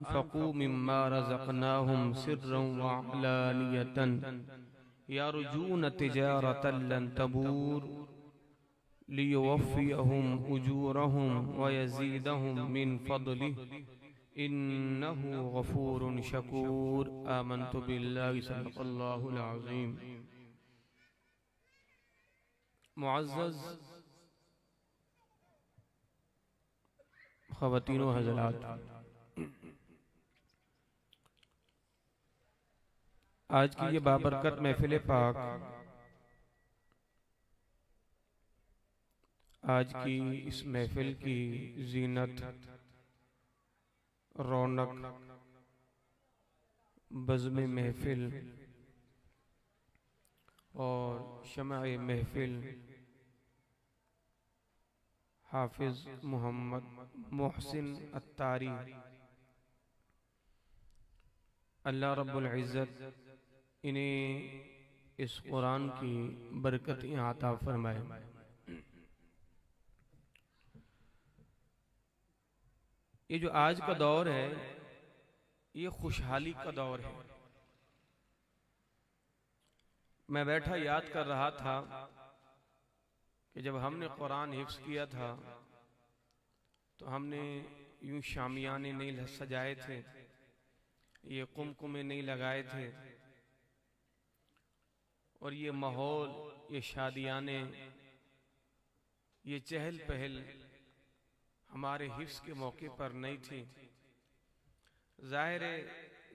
अनफ़क़ू मिम्मा रज़क़नाहुम सिर्रन व अलानियतन यरजून तिजारतन लन तबूर लियुवफ़्फ़ियहुम उजूरहुम व यज़ीदहुम मिन फ़ज़लिहि इन्नहु गफ़ूरुन शकूर। आमन्तु बिल्लाहि सदक़ल्लाहुल अज़ीम। मुअज़्ज़ज़ ख़वातीन व हज़रात, आज की ये बाबरकत महफिल पाक, आज की इस महफिल की जीनत, रौनक, बज़्म महफिल और शम्अ महफिल हाफिज मोहम्मद मोहसिन अत्तारी, अल्लाह रब्बुल इज़्ज़त इन्हें इस कुरान की बरकतें अता फरमाए। ये जो आज का दौर है, ये खुशहाली का दौर है। मैं बैठा याद कर रहा था कि जब हमने कुरान हिफ्ज़ किया था तो हमने यूं शामियाने नहीं सजाए थे, ये कुमकुमे नहीं लगाए थे, और ये माहौल, ये शादियाने, ये चहल पहल हमारे हिफ्ज़ के मौके पर नहीं थी। ज़ाहिर है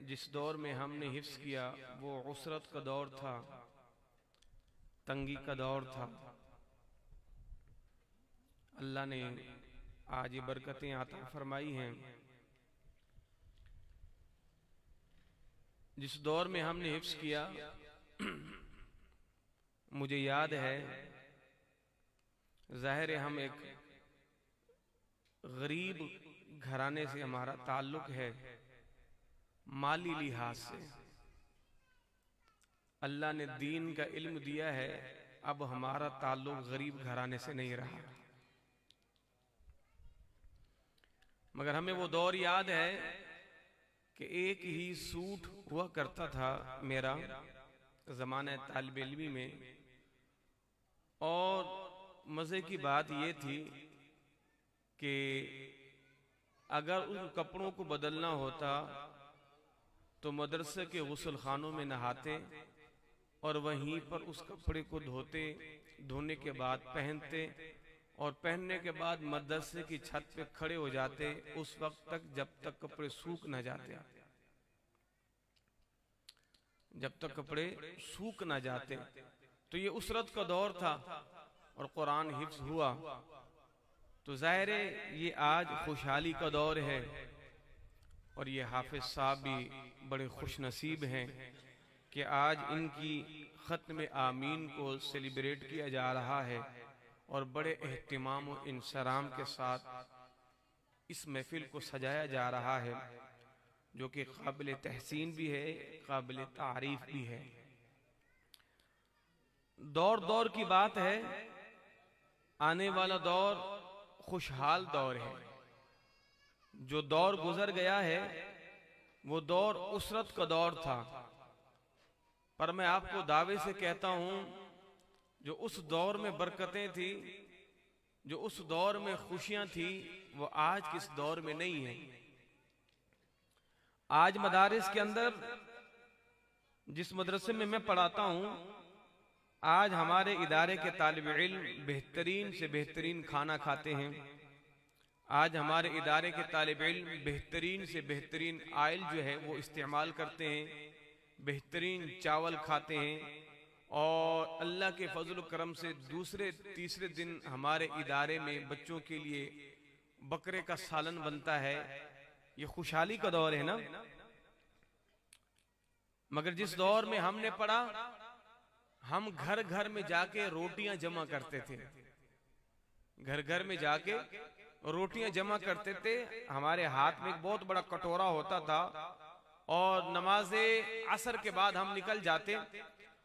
जिस दौर में हमने हिफ्ज़ किया वो उसरत का दौर था, तंगी का दौर था। अल्लाह ने आज ये बरकतें अता फरमाई हैं। जिस दौर में हमने हिफ्ज़ किया, मुझे याद है, ज़ाहिर है हम एक गरीब घराने से हमारा ताल्लुक है, माली लिहाज से। अल्लाह ने दीन का इल्म दिया है, अब हमारा ताल्लुक गरीब घराने से नहीं रहा। मगर हमें वो दौर याद है कि एक ही सूट हुआ करता था मेरा ज़माने तालिब इल्मी में, और मज़े की बात ये थी कि अगर उन कपड़ों को बदलना होता तो मदरसे के गुस्ल खानों में नहाते और वहीं पर उस कपड़े को धोते, धोने के बाद पहनते, और पहनने के बाद मदरसे की छत पे खड़े हो जाते उस वक्त तक जब तक कपड़े सूख न जाते, जब तक कपड़े सूख न जाते। तो ये उसरत का दौर था और कुरान हिफ्ज़ हुआ, तो ज़ाहिर है ये आज खुशहाली का दौर है। और ये हाफिज साहब भी बड़े खुश नसीब हैं कि आज इनकी ख़त्म आमीन को सेलिब्रेट किया जा रहा है और बड़े एहतिमाम और इंसराम के साथ इस महफिल को सजाया जा रहा है, जो कि काबिल तहसीन भी है, काबिल तारीफ भी है। दौर दौर की बात है, आने वाला दौर खुशहाल दौर है। जो दौर गुजर गया है वो दौर उसरत का दौर था, पर मैं आपको दावे से कहता हूं, जो उस दौर में बरकतें थी, जो उस दौर में खुशियां थी, वो आज किस दौर में नहीं है। आज मदारिस के अंदर, जिस मदरसे में मैं पढ़ाता हूं, आज हमारे इदारे के तालिब इल्म बेहतरीन से बेहतरीन खाना खाते हैं। आज हमारे इदारे के तालिब इल्म बेहतरीन से बेहतरीन आयल जो है वो इस्तेमाल करते हैं, बेहतरीन चावल खाते हैं, और अल्लाह के फजल करम से दूसरे तीसरे दिन हमारे इदारे में बच्चों के लिए बकरे का सालन बनता है। ये खुशहाली का दौर है ना। मगर जिस दौर में हमने पढ़ा, हम घर घर में जाके रोटियां जमा करते थे, घर घर में जाके रोटियां जमा करते थे। हमारे हाथ में एक बहुत बड़ा कटोरा होता था, और नमाज़े असर के बाद हम निकल जाते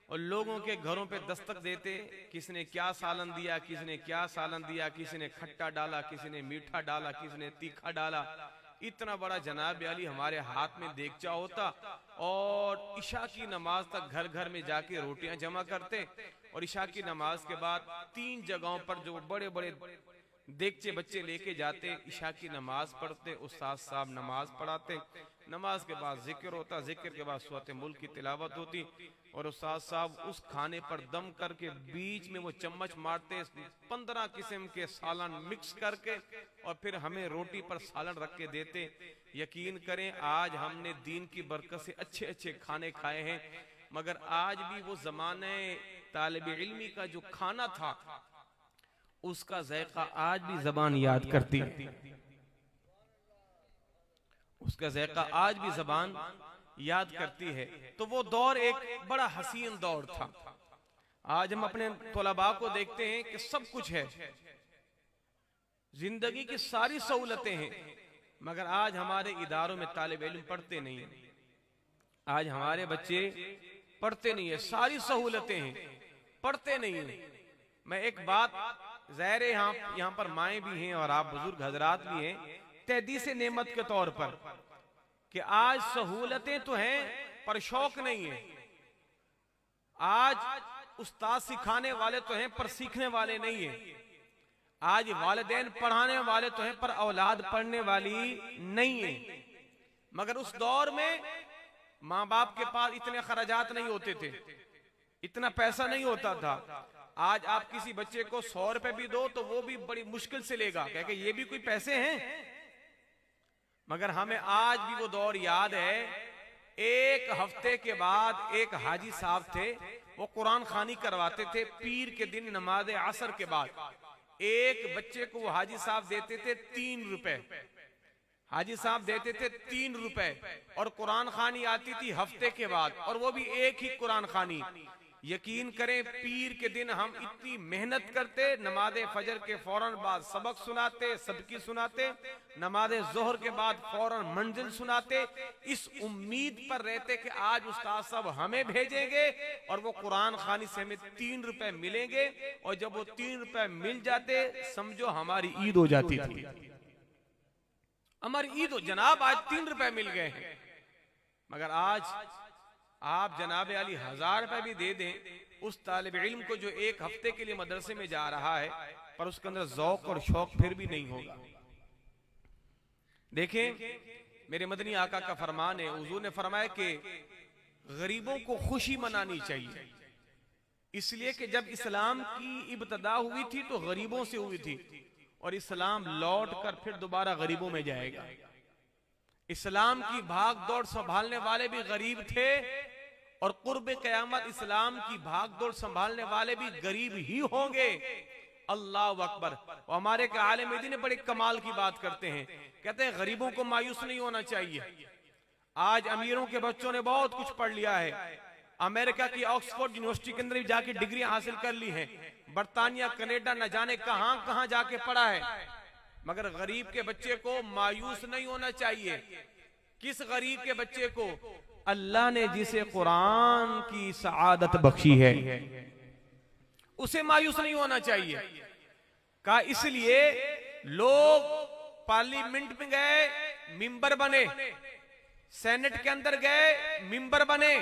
और लोगों के घरों पे दस्तक देते, किसने क्या सालन दिया, किसने क्या सालन दिया, किसी ने खट्टा डाला, किसी ने मीठा डाला, किसी ने तीखा डाला, इतना बड़ा जनाब अली हमारे हाथ में देगचा होता और इशा की नमाज तक घर घर में जाके रोटियां जमा करते और इशा की नमाज के बाद 3 जगहों पर जो बड़े बड़े देगचे बच्चे लेके जाते, इशा की नमाज पढ़ते, उस्ताद साहब नमाज पढ़ाते, नमाज के बाद जिक्र होता, जिक्र के बाद सूरत मुल्क की तिलावत होती और उस्ताद साहब उस खाने पर दम करके बीच में वो चम्मच मारते, 15 किस्म के सालन मिक्स करके और फिर हमें रोटी पर सालन रख के देते। यकीन करें आज हमने दीन की बरकत से अच्छे अच्छे खाने खाए हैं, मगर आज भी वो जमाने तालिब इल्मी का जो खाना था उसका जायका आज भी जबान याद करती है, उसका जायका आज भी जबान याद करती है। तो वो दौर एक बड़ा हसीन दौर था। आज हम अपने तलबा को देखते हैं कि सब कुछ है, जिंदगी की सारी सहूलतें हैं, मगर आज हमारे इदारों में तालिब इल्म पढ़ते नहीं है, आज हमारे बच्चे पढ़ते नहीं है, सारी सहूलतें हैं, पढ़ते नहीं है। मैं एक बात ज़ाहिर है यहाँ पर माएँ भी हैं और आप बुजुर्ग हजरात भी हैं, तहदीस नेमत के तौर पर कि आज सहूलतें तो हैं पर शौक नहीं है। आज उस्ताद सिखाने वाले तो हैं पर सीखने वाले नहीं है। आज वालिदैन पढ़ाने वाले तो हैं पर औलाद पढ़ने वाली नहीं है। मगर उस दौर में माँ बाप के पास इतने खर्चात नहीं होते थे, इतना पैसा नहीं होता था। आज आप किसी बच्चे को 100 रुपए भी दो तो वो भी बड़ी मुश्किल से लेगा, क्योंकि ये भी कोई पैसे हैं। मगर हमें आज भी वो दौर याद है। एक हफ्ते के बाद एक हाजी साहब थे, वो कुरान खानी करवाते थे पीर के दिन नमाज असर के बाद। एक बच्चे को वो हाजी साहब देते थे 3 रुपए, हाजी साहब देते थे 3 रुपए, और कुरान खानी आती थी हफ्ते के बाद, और वो भी एक ही कुरान खानी। यकीन करें पीर के दिन हम इतनी मेहनत करते, नमाज फजर के फौरन बाद सबक सुनाते, सबकी सुनाते, नमाज जोहर के बाद फौरन मंजिल सुनाते, इस उम्मीद पर रहते कि आज उस्ताद साहब हमें भेजेंगे और वो कुरान खानी से हमें 3 रुपए मिलेंगे। और जब वो 3 रुपए मिल जाते समझो हमारी ईद हो जाती थी, हमारी ईद हो, जनाब आज 3 रुपए मिल गए हैं। मगर आज आप जनाब अली 1000 रुपए भी दे दें उस तालिब इल्म को जो एक हफ्ते के लिए मदरसे में जा रहा है, पर उसके अंदर ज़ौक और शौक फिर भी नहीं होगा। देखें मेरे मदनी आका का फरमान है, हुजूर ने फरमाया कि गरीबों को खुशी मनानी चाहिए, इसलिए कि जब इस्लाम की इब्तदा हुई थी तो गरीबों से हुई थी, और इस्लाम लौट कर फिर दोबारा गरीबों में जाएगा। इस्लाम की भाग दौड़ संभालने वाले भी गरीब थे, और कुर्बे क़यामत इस्लाम की भाग दौड़ संभालने वाले भी गरीब ही होंगे। अल्लाह अकबर। और हमारे के आलिम दीन बड़े कमाल की बात करते हैं, कहते हैं गरीबों को मायूस नहीं होना चाहिए। आज अमीरों के बच्चों ने बहुत कुछ पढ़ लिया है, अमेरिका की ऑक्सफोर्ड यूनिवर्सिटी के अंदर जाके डिग्री हासिल कर ली है, बर्तानिया कनेडा न जाने कहां कहां जाके पढ़ा है, मगर गरीब के बच्चे को मायूस नहीं होना चाहिए। किस गरीब के बच्चे को? अल्लाह ने जिसे कुरान की सआदत बख्शी है उसे मायूस नहीं होना चाहिए। कहा इसलिए लोग पार्लियामेंट में गए मिंबर बने, सेनेट के अंदर गए मिंबर बने।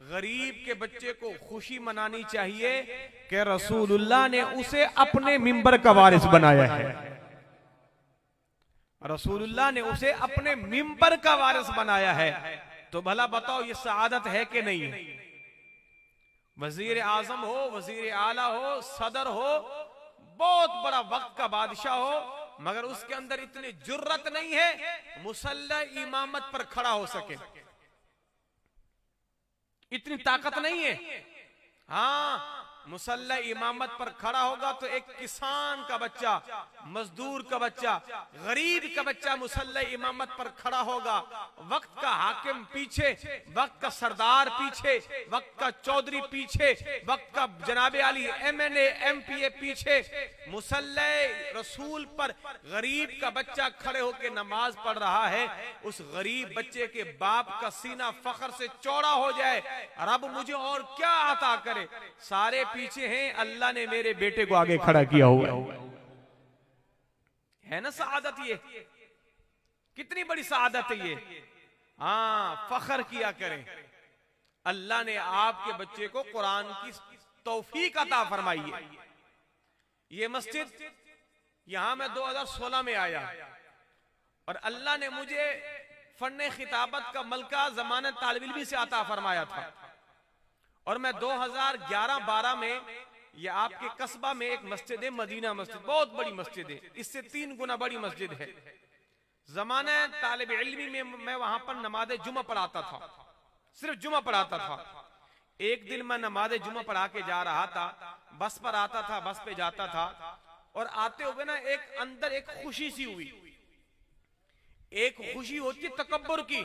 गरीब के बच्चे को खुशी मनानी चाहिए कि रसूलुल्लाह ने उसे अपने मिंबर का वारिस बनाया है, रसूलुल्लाह ने उसे अपने मिंबर का वारिस बनाया है। तो भला बताओ ये सआदत है कि नहीं है? वजीर आजम हो, वजीर आला हो, सदर हो, बहुत बड़ा वक्त का बादशाह हो, मगर उसके अंदर इतनी जुर्रत नहीं है मुसल्ला इमामत पर खड़ा हो सके, इतनी ताकत नहीं है। हाँ, मुसल्ला इमामत पर खड़ा होगा तो एक किसान का बच्चा, मजदूर का बच्चा, गरीब का बच्चा मुसल्ला इमामत पर खड़ा होगा। वक्त का हाकिम पीछे, वक्त का सरदार पीछे, वक्त का चौधरी पीछे, वक्त का जनाबे आली MNA MPA पीछे, मुसल्ला रसूल पर गरीब का बच्चा खड़े होकर नमाज पढ़ रहा है। उस गरीब बच्चे के बाप का सीना फख्र से चौड़ा हो जाए, रब मुझे और क्या अता करे, सारे पीछे हैं, अल्लाह ने मेरे बेटे को आगे खड़ा किया हुआ है ना। सआदत ये कितनी बड़ी सआदत है ये। हाँ, फख्र किया करें, अल्लाह ने आपके बच्चे को कुरान की तौफीक अता फरमाई है। ये मस्जिद यहां मैं 2016 में आया और अल्लाह ने मुझे फन्ने खिताबत का मलका ज़माने तालिब इल्मी से अता फरमाया था। और मैं 2011-12 में ये आपके कस्बा में एक मस्जिद है, मदीना मस्जिद, बहुत बड़ी मस्जिद है, इससे 3 गुना बड़ी मस्जिद है। ज़माने तालिब इल्मी में मैं वहां पर नमाज जुमा पढ़ाता था, सिर्फ जुमा पढ़ाता था। एक दिन मैं नमाज जुमा पढ़ा के जा रहा था, बस पर आता था, बस पे जाता था, और आते हुए ना एक अंदर एक खुशी सी हुई। एक खुशी होती तकब्बुर की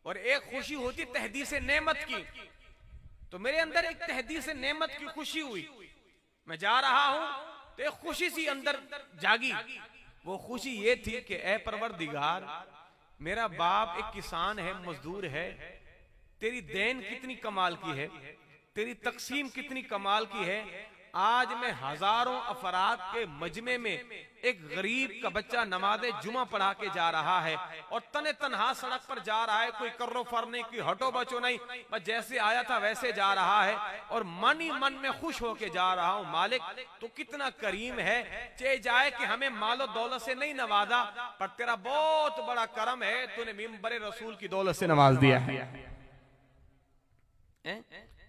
और एक खुशी होती तहदीस नेमत की। तो मेरे अंदर एक तहदीस नेमत की खुशी हुई। मैं जा रहा हूं तो एक खुशी सी अंदर जागी। वो खुशी ये थी कि ऐ परवरदिगार, मेरा बाप एक किसान है, मजदूर है, तेरी देन कितनी कमाल की है, तेरी तकसीम कितनी कमाल की है। आज मैं हजारों अफराद के मजमे में एक गरीब का बच्चा नमाज़े जुमा पढ़ा के जा रहा है और तने तनहा सड़क पर जा रहा है, कोई कर्रो फरने की हटो बचो नहीं, बस जैसे आया था वैसे जा रहा है और मन ही मन में खुश होके जा रहा हूं। मालिक तो कितना करीम है, चाहे जाए कि हमें मालो दौलत से नहीं नवाजा, पर तेरा बहुत बड़ा करम है, तूने मिंबर रसूल की दौलत से नवाज दिया है।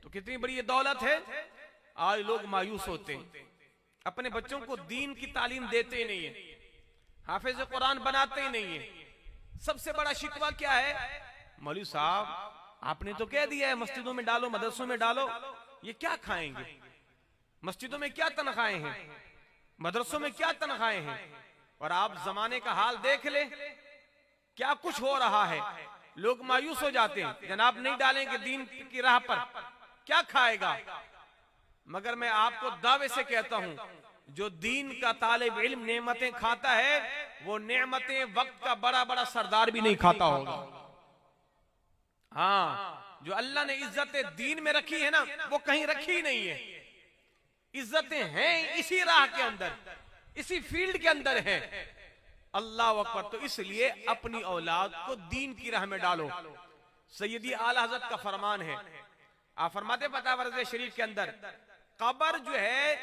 तो कितनी बड़ी ये दौलत है। आज लोग मायूस होते हैं, अपने बच्चों को दीन की तालीम देते ही नहीं है, हाफिज कुरान बनाते ही नहीं है। सबसे बड़ा शिकवा क्या है, मौलवी साहब आपने तो कह दिया है मस्जिदों में डालो, मदरसों में डालो, ये क्या खाएंगे? मस्जिदों में क्या तनख्वाहें हैं, मदरसों में क्या तनख्वाहें हैं? और आप जमाने का हाल देख ले, क्या कुछ हो रहा है। लोग मायूस हो जाते हैं, जनाब नहीं डालेंगे दीन की राह पर, क्या खाएगा? मगर मैं आपको दावे से कहता हूं, जो दीन का तालिब इल्म नेमतें खाता है, वो नेमतें वक्त का बड़ा बड़ा सरदार भी नहीं खाता होगा। हाँ, जो अल्लाह ने इज्जतें दीन में रखी है ना, वो कहीं रखी नहीं है। इज्जतें हैं इसी राह के अंदर, इसी फील्ड के अंदर है। अल्लाह अकबर। तो इसलिए अपनी औलाद को दीन की राह में डालो। सैयदी आला हज़रत का फरमान है, आप फरमाते पता वर्ज़ शरीफ के अंदर, कब्र जो है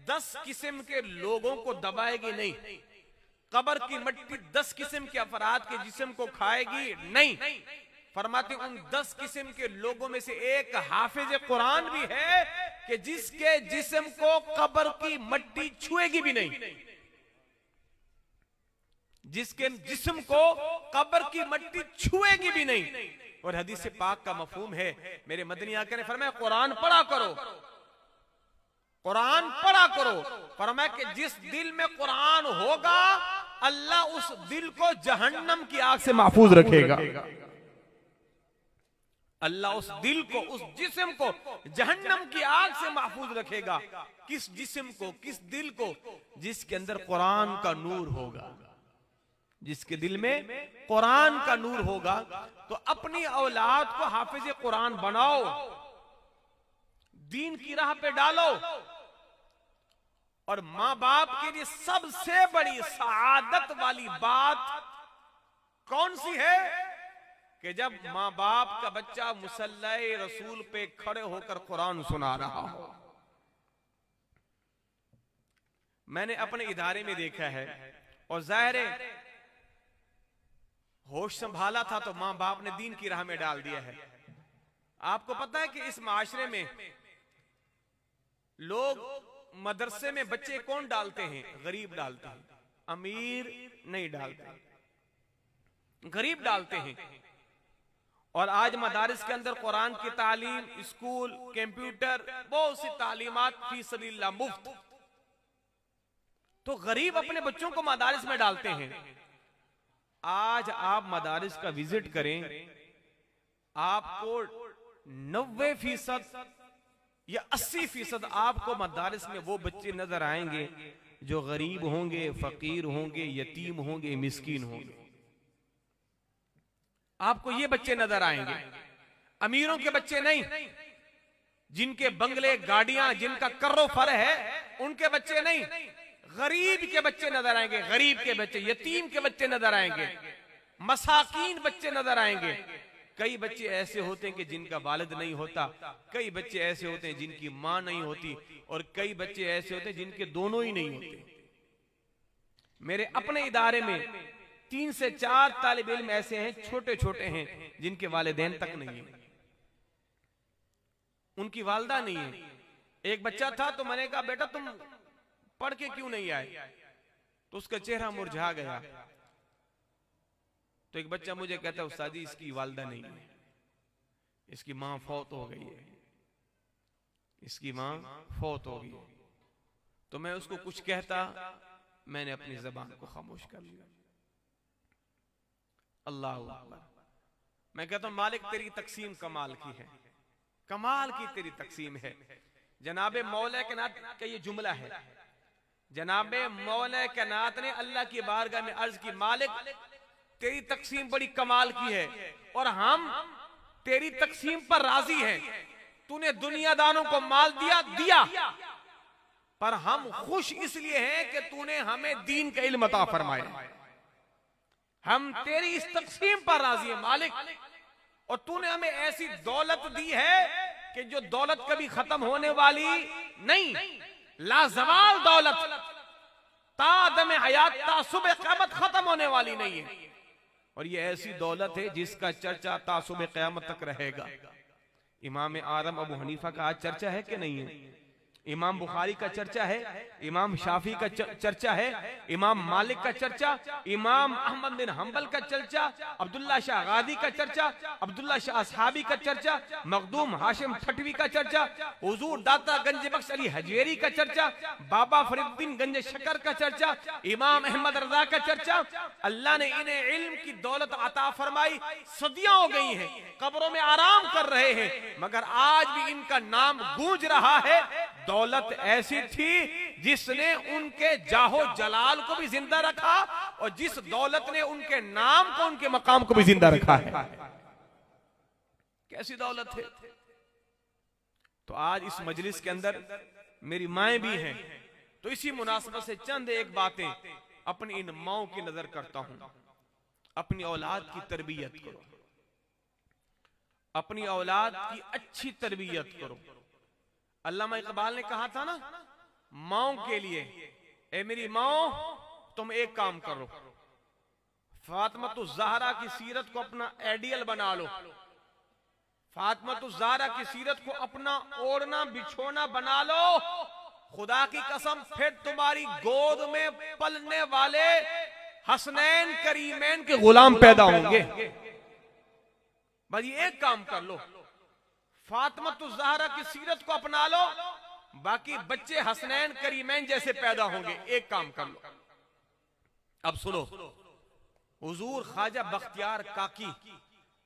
10 किस्म के लोगों को दबाएगी नहीं, कब्र की मिट्टी 10 किस्म के अफराद के जिस्म को खाएगी नहीं। फरमाते उन 10 किस्म के लोगों में से एक हाफिज कुरान भी है कि जिसके जिस्म को कब्र की मिट्टी छुएगी भी नहीं, जिसके जिस्म को कब्र की मिट्टी छुएगी भी नहीं। और हदीस पाक का मफहूम है, मेरे मदनी आका ने फरमाया कुरान पढ़ा करो, कुरान पढ़ा करो। फरमाया कि जिस दिल में कुरान होगा, अल्लाह उस दिल को जहन्नम की आग से महफूज रखेगा। अल्लाह उस दिल को, उस जिस्म को जहन्नम की आग से महफूज रखेगा। किस जिस्म को, किस दिल को? जिसके अंदर कुरान का नूर होगा, जिसके दिल में कुरान का नूर होगा। तो अपनी औलाद को हाफिज कुरान बनाओ, दीन की राह पे डालो। और मां बाप के लिए सबसे बड़ी सआदत वाली बात कौन सी है कि जब मां बाप का बच्चा मुसल्ले रसूल पे खड़े होकर कुरान सुना रहा हो। मैंने अपने इदारे में देखा है, और जाहिर है होश संभाला था तो मां बाप ने दीन की राह में डाल दिया है। आपको पता है कि इस माशरे में लोग मदरसे में बच्चे कौन डालते हैं? गरीब डालते हैं, अमीर नहीं डालते, गरीब डालते हैं। और आज मदारिस के अंदर कुरान की तालीम, स्कूल, कंप्यूटर, बहुत सी तालीमात फी सबिलिल्लाह मुफ्त। तो गरीब अपने बच्चों को मदारिस में डालते हैं। आज आप मदारिस का विजिट करें, आपको 90% या 80% आपको मदारिस में वो बच्चे नजर आएंगे जो गरीब होंगे, फकीर होंगे, यतीम होंगे, मिस्कीन होंगे। आपको ये बच्चे नजर आएंगे, अमीरों के बच्चे नहीं, जिनके बंगले, गाड़ियां, जिनका कर्रो फर है, उनके बच्चे नहीं। गरीब के बच्चे नजर आएंगे, गरीब के बच्चे, यतीम के बच्चे नजर आएंगे। मसाकीन बच्चे नजर आएंगे। कई बच्चे ऐसे होते हैं कि जिनका वालिद नहीं होता, कई बच्चे ऐसे होते हैं जिनकी मां नहीं होती, और कई बच्चे ऐसे होते हैं जिनके दोनों ही नहीं होते। मेरे अपने इदारे में 3 से 4 तालिब इल्म ऐसे हैं, छोटे छोटे हैं, जिनके वालिदैन तक नहीं है, उनकी वालदा नहीं है। एक बच्चा था तो मैंने कहा बेटा तुम पढ़ के क्यों नहीं आए, तो उसका चेहरा मुरझा गया। तो एक बच्चा मुझे कहता है उस्ताद जी इसकी वालदा नहीं है, इसकी मां फौत हो गई है, इसकी मां फौत हो गई है। तो मैं उसको कुछ कहता, मैंने अपनी जबान को खामोश कर लिया। अल्लाह अकबर। मैं कहता हूं मालिक तेरी तकसीम कमाल की है, कमाल की तेरी तकसीम है। जनाबे मौला कायनात का ये जुमला है। जनाबे मौला कायनात ने अल्लाह की बारगाह में अर्ज की मालिक तेरी तकसीम बड़ी कमाल की है, और हम तेरी तकसीम पर राजी हैं। तूने दुनियादारों को माल दिया, पर हम खुश इसलिए हैं कि तूने हमें दीन का इल्म अता फरमाया। हम तेरी इस तकसीम पर राजी हैं मालिक, और तूने हमें ऐसी दौलत दी है कि जो दौलत कभी खत्म होने वाली नहीं, लाजवाल दौलत, तादम हयात तासुब क़यामत खत्म होने वाली नहीं है। और ये ऐसी दौलत है जिसका चर्चा तासुब क़यामत तक रहेगा। इमाम आज़म अबू हनीफा का आज चर्चा है कि नहीं है? इमाम बुखारी का चर्चा है, इमाम शाफी का चर्चा है, इमाम मालिक का चर्चा, इमाम अहमद बिन हंबल का चर्चा, अब्दुल्ला शाह गादी का चर्चा, अब्दुल्ला शाह असहाबी का चर्चा, मखदूम हाशिम ठटवी का चर्चा, हुजूर दाता गंज बख्श अली हजवेरी का चर्चा, बाबा फरीदुद्दीन गंज शकर का चर्चा, इमाम अहमद रजा का चर्चा। अल्लाह ने इन्हें इल्म की दौलत अता फरमाई, सदियां हो गई हैं, कब्रों में आराम कर रहे हैं, मगर आज भी इनका नाम गूंज रहा है। दौलत ऐसी थी जिसने उनके जाहो जलाल को भी जिंदा रखा, और जिस दौलत ने उनके नाम को, उनके मकाम को भी जिंदा रखा है। कैसी दौलत है। तो आज इस मजलिस के अंदर मेरी माएं भी हैं, तो इसी मुनासबत से चंद एक बातें अपनी इन माओं की नजर करता हूं। अपनी औलाद की तरबियत करो, अपनी औलाद की अच्छी तरबियत करो। अल्लामा इकबाल ने कहा था ना माओं के लिए, ए मेरी माओ तुम एक काम करो, फातिमा ज़हरा की सीरत को अपना आइडियल बना लो, फातिमा ज़हरा की सीरत को अपना ओढ़ना बिछोना बना लो। खुदा की कसम फिर तुम्हारी गोद में पलने वाले हसनैन करीमैन के गुलाम पैदा होंगे। भाई एक काम कर लो, फातिमा ज़हरा की सीरत को अपना लो, बाकी बच्चे हसनैन करीमैन जैसे पैदा होंगे। एक काम कर लो। अब सुनो, हुजूर ख्वाजा बख्तियार काकी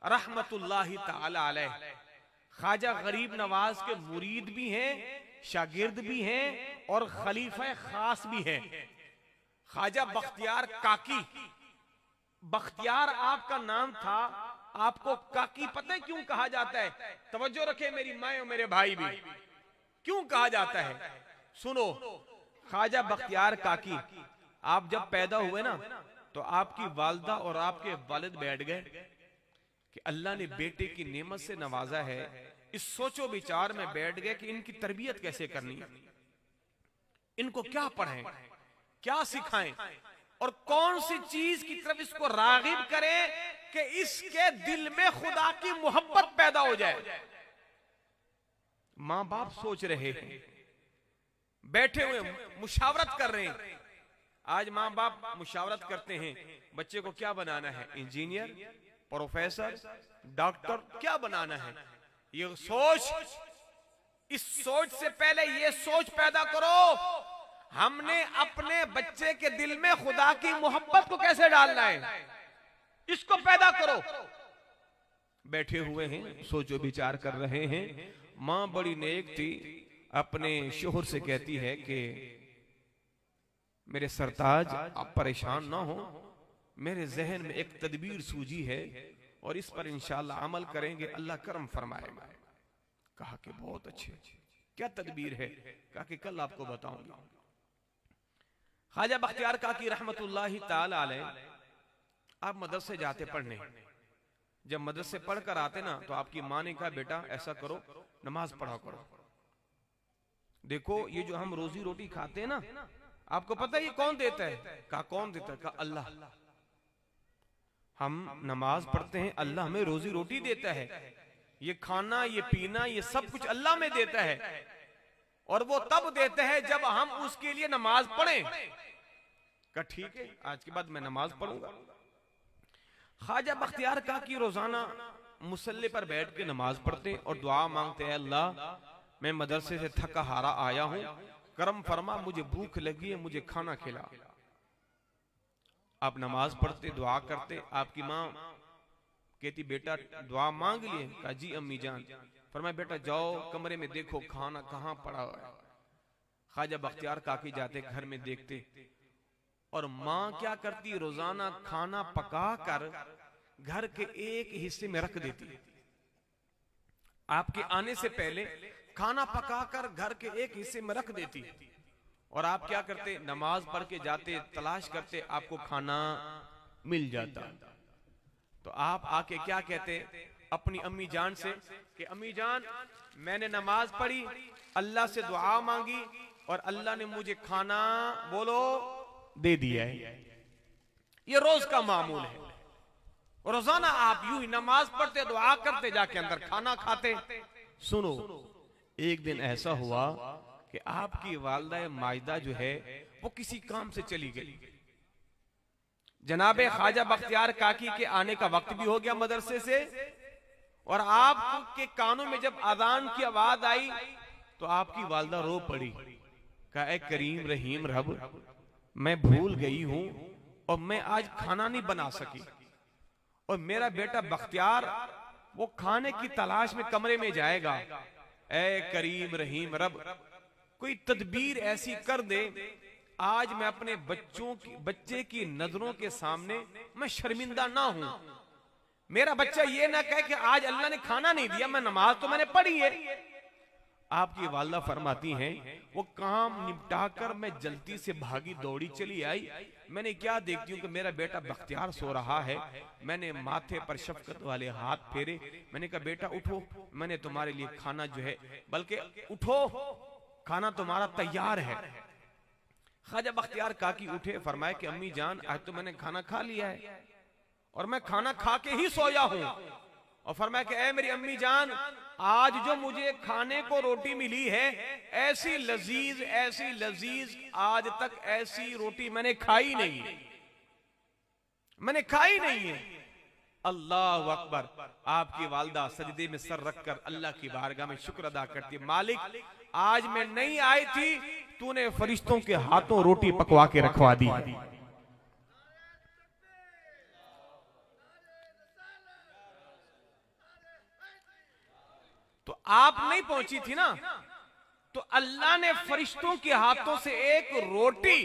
रहमतुल्लाहि ताला अलैह, ख्वाजा गरीब नवाज के मुरीद भी हैं, शागिर्द भी हैं, और खलीफा खास भी हैं। ख्वाजा बख्तियार काकी, बख्तियार आपका नाम था, आपको काकी पता है क्यों कहा जाता है? तवज्जो रखे मेरी माए और मेरे भाई भी, क्यों कहा जाता है सुनो। ख्वाजा बख्तियार काकी, आप जब पैदा हुए ना तो आपकी वालदा और आपके वालिद बैठ गए कि अल्लाह ने बेटे की नेमत से नवाजा है। इस सोचो विचार में बैठ गए कि इनकी तरबियत कैसे करनी है, इनको क्या पढ़ें, क्या सिखाएं, और कौन सी चीज की तरफ इसको रागिब करें कि इसके दिल में खुदा की मोहब्बत पैदा हो जाए। मां बाप सोच रहे हैं, बैठे हुए मुशावरत कर रहे हैं। आज मां बाप मुशावरत करते हैं, बच्चे को क्या बनाना है, इंजीनियर, प्रोफेसर, डॉक्टर, क्या बनाना है। ये सोच, इस सोच से पहले ये सोच पैदा करो, हमने अपने बच्चे के दिल में खुदा की मोहब्बत को कैसे डालना है, इसको पैदा करो। बैठे हुए हैं, सोचो विचार कर रहे हैं। मां बड़ी नेक थी, अपने शोहर से कहती है कि मेरे सरताज आप परेशान ना हो, मेरे जहन में एक तदबीर सूझी है और इस पर इंशाअल्लाह अमल करेंगे, अल्लाह करम फरमाएगा। कहा कि बहुत अच्छे, क्या तदबीर है? कहा कि कल आपको बताऊंगा। ख्वाजा बख्तियार काकी रहमतुल्लाहि ताला अलैह आप मदरसे जाते पढ़ने, जब मदरसे पढ़ कर आते ना तो आपकी माँ ने कहा बेटा ऐसा करो, नमाज पढ़ा करो। देखो ये जो हम रोजी रोटी खाते हैं ना, आपको पता है ये कौन देता है? कहा कौन देता है? कहा अल्लाह। हम नमाज पढ़ते हैं, अल्लाह हमें रोजी रोटी देता है। ये खाना, ये पीना, ये सब कुछ अल्लाह में देता है, और वो तब देता है जब हम उसके लिए नमाज पढ़ें। कहा ठीक है, आज के बाद मैं नमाज पढ़ूंगा। ख्वाजा बख्तियार काकी रोजाना मुसल्ले पर बैठ के नमाज पढ़ते और दुआ मांगते हैं, अल्लाह मैं मदरसे से थका हारा आया हूं, करम फरमा, मुझे भूख लगी है, मुझे खाना खिला। आप नमाज पढ़ते, दुआ करते, आपकी माँ कहती बेटा दुआ मांग लिए? कहा जी अम्मी जान। फरमाया बेटा जाओ कमरे में देखो खाना कहाँ पड़ा हुआ है। ख्वाजा बख्तियार काकी जाते, घर में देखते, और माँ क्या करती, रोजाना खाना पका कर घर के एक हिस्से में रख देती। आपके आने से पहले खाना पकाकर घर के एक हिस्से में रख देती, और आप क्या करते, नमाज पढ़ के जाते, तलाश करते, आपको खाना मिल जाता। तो आप आके क्या कहते अपनी अम्मी जान से कि अम्मी जान मैंने नमाज पढ़ी, अल्लाह से दुआ मांगी, और अल्लाह ने मुझे खाना बोलो दे दिया है। ये रोज का मामूल है। रोजाना आप यूं ही नमाज पढ़ते, दुआ करते, जाके अंदर खाना खाते। सुनो, एक दिन ऐसा हुआ कि आपकी वालिदा माजिदा जो है वो किसी काम से चली गई। जनाबे ख्वाजा बख्तियार काकी के आने का वक्त भी हो गया मदरसे से, और आपके कानों में जब अजान की आवाज आई तो आपकी वालिदा रो पड़ी। कहा ऐ करीम रहीम रब, मैं भूल गई हूं और मैं आज खाना नहीं बना सकी, और मेरा बेटा बख्तियार वो खाने की तलाश में कमरे में जाएगा। ऐ करीम रहीम रब, कोई तदबीर ऐसी कर दे, आज मैं अपने बच्चे की नजरों के सामने मैं शर्मिंदा ना हूं। मेरा बच्चा ये ना कहे कि आज अल्लाह ने खाना नहीं दिया, मैं नमाज तो मैंने पढ़ी है। आपकी वालिदा फरमाती हैं वो काम निपटाकर मैं जल्दी से भागी दौड़ी चली आई। मैंने क्या देखती हूँ कि मेरा बेटा बख्तियार सो रहा है। मैंने माथे पर शफकत वाले हाथ फेरे, मैंने कहा बेटा उठो, मैंने तुम्हारे लिए खाना जो है, बल्कि उठो खाना तुम्हारा तैयार है। ख्वाजा बख्तियार काकी उठे, फरमाया कि अम्मी जान आज तो मैंने खाना खा लिया है और मैं खाना खा के ही सोया हूं। और फरमाया कि ऐ मेरी अम्मी जान, आज जो मुझे खाने को रोटी मिली है ऐसी लजीज आज तक ऐसी रोटी मैंने खाई नहीं, मैंने खाई नहीं है। अल्लाह अकबर। आपकी वालिदा सजदे में सर रखकर अल्लाह की बारगाह में शुक्र अदा करती है, मालिक आज मैं नहीं आई थी, तूने फरिश्तों के हाथों रोटी पकवा के रखवा दी। तो आप नहीं पहुंची थी ना, तो अल्लाह ने फरिश्तों के हाथों से एक रोटी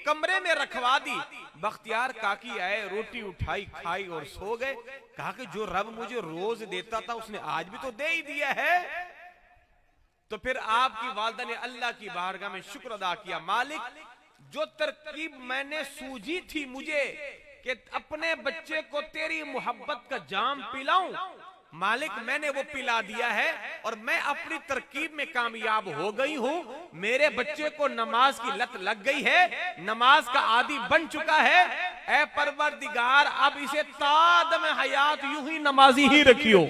कमरे में रखवा दी। बख्तियार काकी आए, रोटी उठाई, खाई और सो गए। कहा कि जो रब मुझे रोज देता था उसने आज भी तो दे ही दिया है। तो फिर आपकी वालिदा ने अल्लाह की बारगाह में शुक्र अदा किया, मालिक जो तरकीब मैंने सूझी थी मुझे कि अपने बच्चे को तेरी मोहब्बत का जाम पिलाऊं, मालिक मैंने वो पिला दिया है और मैं अपनी तरकीब में कामयाब हो गई हूं। मेरे बच्चे को नमाज की लत लग गई है, नमाज का आदी बन चुका है। ऐ परवरदिगार अब इसे तादम हयात यूं ही नमाजी ही रखियो।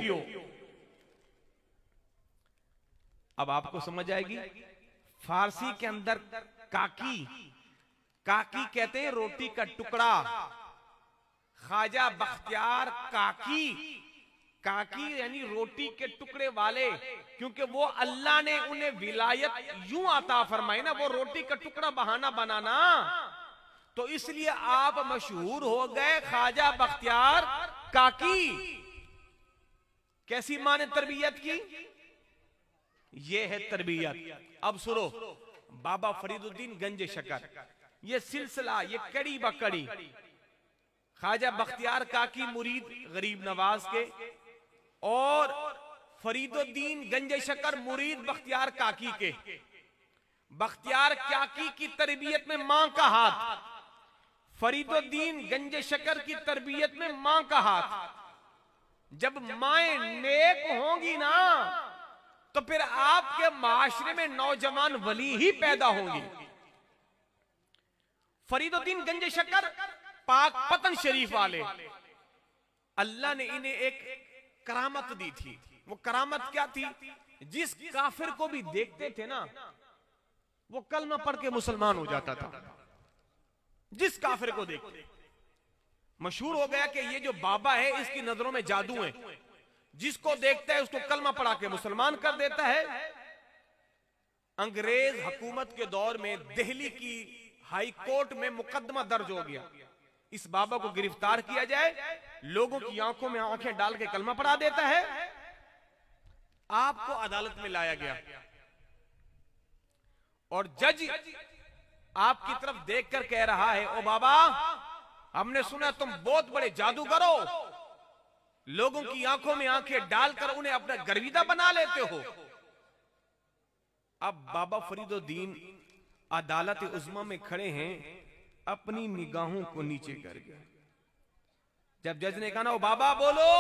अब आपको समझ आएगी, फारसी के अंदर काकी, काकी कहते हैं रोटी का टुकड़ा। ख्वाजा बख्तियार काकी, काकी यानी रोटी के टुकड़े वाले, क्योंकि वो अल्लाह ने उन्हें विलायत यूं अता फरमाई ना, वो रोटी का टुकड़ा बहाना बनाना, तो इसलिए आप मशहूर हो गए ख्वाजा बख्तियार काकी। कैसी मां ने तरबियत की, ये है तरबियत। अब सुनो, बाबा फरीदुद्दीन गंज शकर, ये सिलसिला, ये कड़ी बकड़ी, ख्वाजा बख्तियार काकी मुरीद गरीब नवाज के और फरीदुद्दीन गंज शकर मुरीद बख्तियार काकी के। बख्तियार काकी की तरबियत में मां का हाथ, फरीदुद्दीन गंजे शकर की तरबियत में मां का हाथ। जब माएं नेक होंगी ना तो फिर आपके माशरे में नौजवान वली ही पैदा होंगे। फरीदुद्दीन गंजे शकर पाक पतन शरीफ वाले, अल्लाह ने इन्हें एक करामत दी थी। वो करामत क्या थी? जिस काफिर को भी देखते थे ना वो कलमा पढ़ के मुसलमान हो जाता था। जिस काफिर को देखते, मशहूर हो गया कि ये जो बाबा है इसकी नजरों में जादू है, जिसको देखता है उसको कलमा पढ़ा के मुसलमान कर देता है। अंग्रेज हुकूमत के दौर में दिल्ली की हाई कोर्ट में मुकदमा दर्ज हो गया, इस बाबा को गिरफ्तार किया जाए, लोगों की आंखों में आंखें डाल के कलमा पढ़ा देता है। आपको अदालत में लाया गया और जज आपकी तरफ देखकर कह रहा है, ओ बाबा, हमने सुना तुम बहुत बड़े जादूगर हो, लोगों की आंखों में आंखें डालकर उन्हें अपना गर्विदा बना लेते हो। अब बाबा फरीदुद्दीन अदालत उज़्मा में खड़े हैं, अपनी निगाहों को नीचे करके। जब जज ने कहा ना, ओ बाबा बोलो,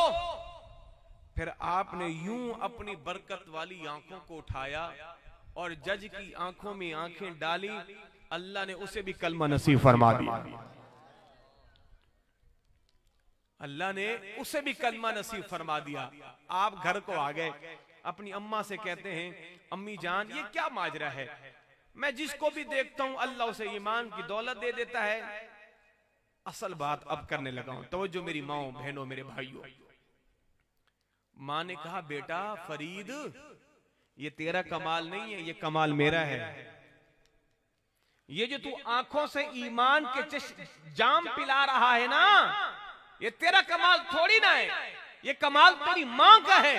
फिर आपने यूं अपनी बरकत वाली आंखों को उठाया और जज की आंखों में आंखें डाली। अल्लाह ने उसे भी कलमा नसीब फरमा दिया। अल्लाह ने उसे भी कलमा नसीब फरमा दिया। आप घर को आ गए, अपनी अम्मा से कहते हैं, अम्मी जान ये क्या माजरा है? मैं जिसको भी देखता हूं अल्लाह उसे ईमान की दौलत दे देता है। असल बात अब करने लगा हूं, तवज्जो मेरी माओ, बहनों, मेरे भाइयों। मां ने कहा, बेटा फरीद, ये तेरा कमाल नहीं है, ये कमाल मेरा है। ये जो तू आंखों से ईमान के जाम पिला रहा है ना, ये तेरा कमाल थोड़ी ना है, ये कमाल तेरी मां का है।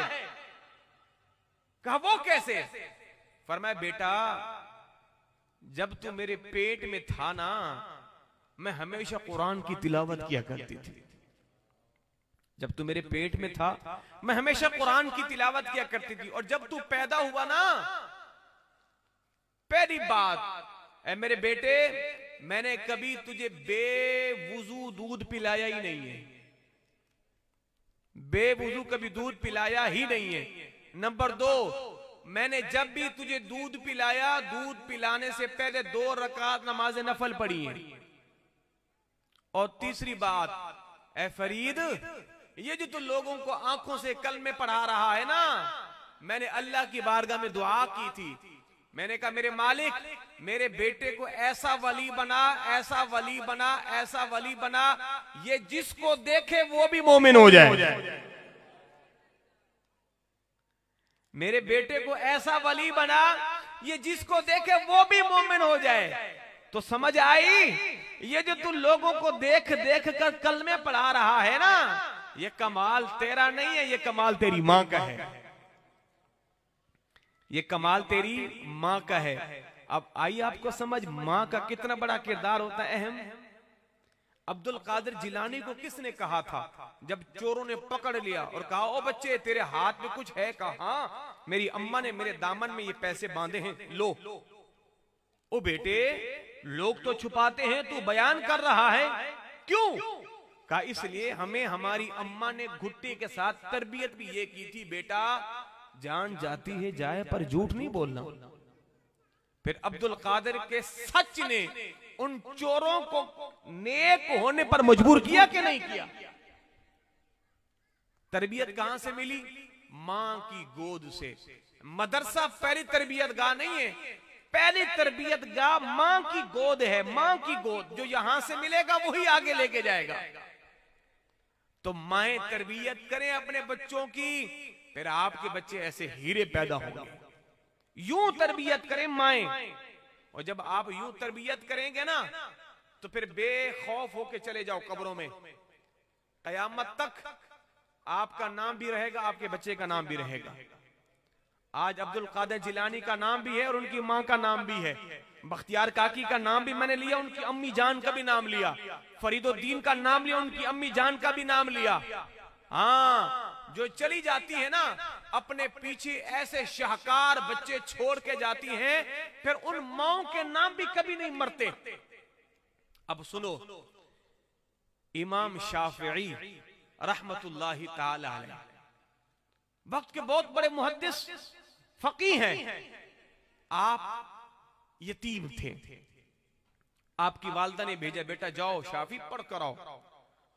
कहा वो कैसे? फरमाया, बेटा जब तू मेरे पेट में था ना, मैं हमेशा कुरान की तिलावत किया करती थी। जब तू मेरे पेट में था मैं हमेशा कुरान की तिलावत किया करती थी, और जब तू पैदा हुआ ना, पहली बात, ऐ मेरे बेटे, मैंने कभी तुझे बेवुजू दूध पिलाया ही नहीं है। बेवुजू कभी दूध पिलाया ही नहीं है। नंबर 2, मैंने जब भी तुझे दूध पिलाया, दूध पिलाने से पहले 2 रकात नमाज नफल पढ़ी है। और तीसरी बात, ऐ फरीद, ये जो तू लोगों को आंखों से कलमे पढ़ा रहा है ना, मैंने अल्लाह की बारगाह में दुआ की थी। मैंने कहा, मेरे मालिक, मेरे बेटे को ऐसा वली बना, ऐसा वली बना, ऐसा वली बना, ये जिसको देखे वो भी मोमिन हो जाए। मेरे बेटे को ऐसा वली बना, ये जिसको देखे वो भी मोमिन हो जाए। तो समझ आई, ये जो तू लोगों को देख देख कर कलमे पढ़ा रहा है ना, ये कमाल तेरा नहीं है, ये कमाल तेरी मां का है। ये कमाल तेरी मां का है। अब आइए आपको समझ मां का कितना बड़ा किरदार होता है, अहम। अब्दुल कादिर जिलानी को किसने कहा था जब चोरों ने पकड़ लिया और कहा, ओ बच्चे तेरे हाथ में कुछ है? कहा, हाँ, मेरी अम्मा ने मेरे दामन में ये पैसे बांधे हैं, लो। ओ बेटे, लोग तो छुपाते हैं, तू बयान कर रहा है, क्यों? कहा, इसलिए हमें हमारी अम्मा ने घुट्टी के साथ तरबियत भी ये की थी, बेटा जान जाती है जाए पर झूठ नहीं बोलना। फिर अब्दुल कादिर के सच ने उन चोरों को नेक होने पर मजबूर किया कि नहीं किया? तरबियत कहां से मिली? मां की गोद से। मदरसा पहली तरबियत गाह नहीं है, पहली तरबियत गाह मां की गोद है। मां की गोद, जो यहां से मिलेगा वही आगे लेके जाएगा। तो माएं तरबियत करें अपने बच्चों की, फिर आपके बच्चे ऐसे हीरे पैदा होंगे। यूं तरबियत करें माएं, और जब आप यूं तरबियत करेंगे ना, तो फिर बेखौफ होके चले जाओ कब्रों में। कयामत तक आपका नाम भी रहेगा, आपके बच्चे का नाम भी रहेगा। आज अब्दुल कादिर जिलानी का नाम भी है और उनकी मां का नाम भी है। बख्तियार काकी का नाम भी मैंने लिया, उनकी अम्मी जान का भी नाम लिया। फरीदुद्दीन का नाम लिया, उनकी अम्मी जान का भी नाम लिया। हाँ, जो चली जाती है ना, अपने पीछे ऐसे शाहकार बच्चे छोड़ के जाती हैं, फिर उन माओं के नाम भी कभी नहीं मरते। अब सुनो, इमाम शाफिई रहमतुल्लाहि ताला अलैह, वक्त के बहुत बड़े मुहद्दिस फकीह हैं। आप यतीम थे, आपकी वालिदा ने भेजा, बेटा जाओ शाफी पढ़ कर आओ।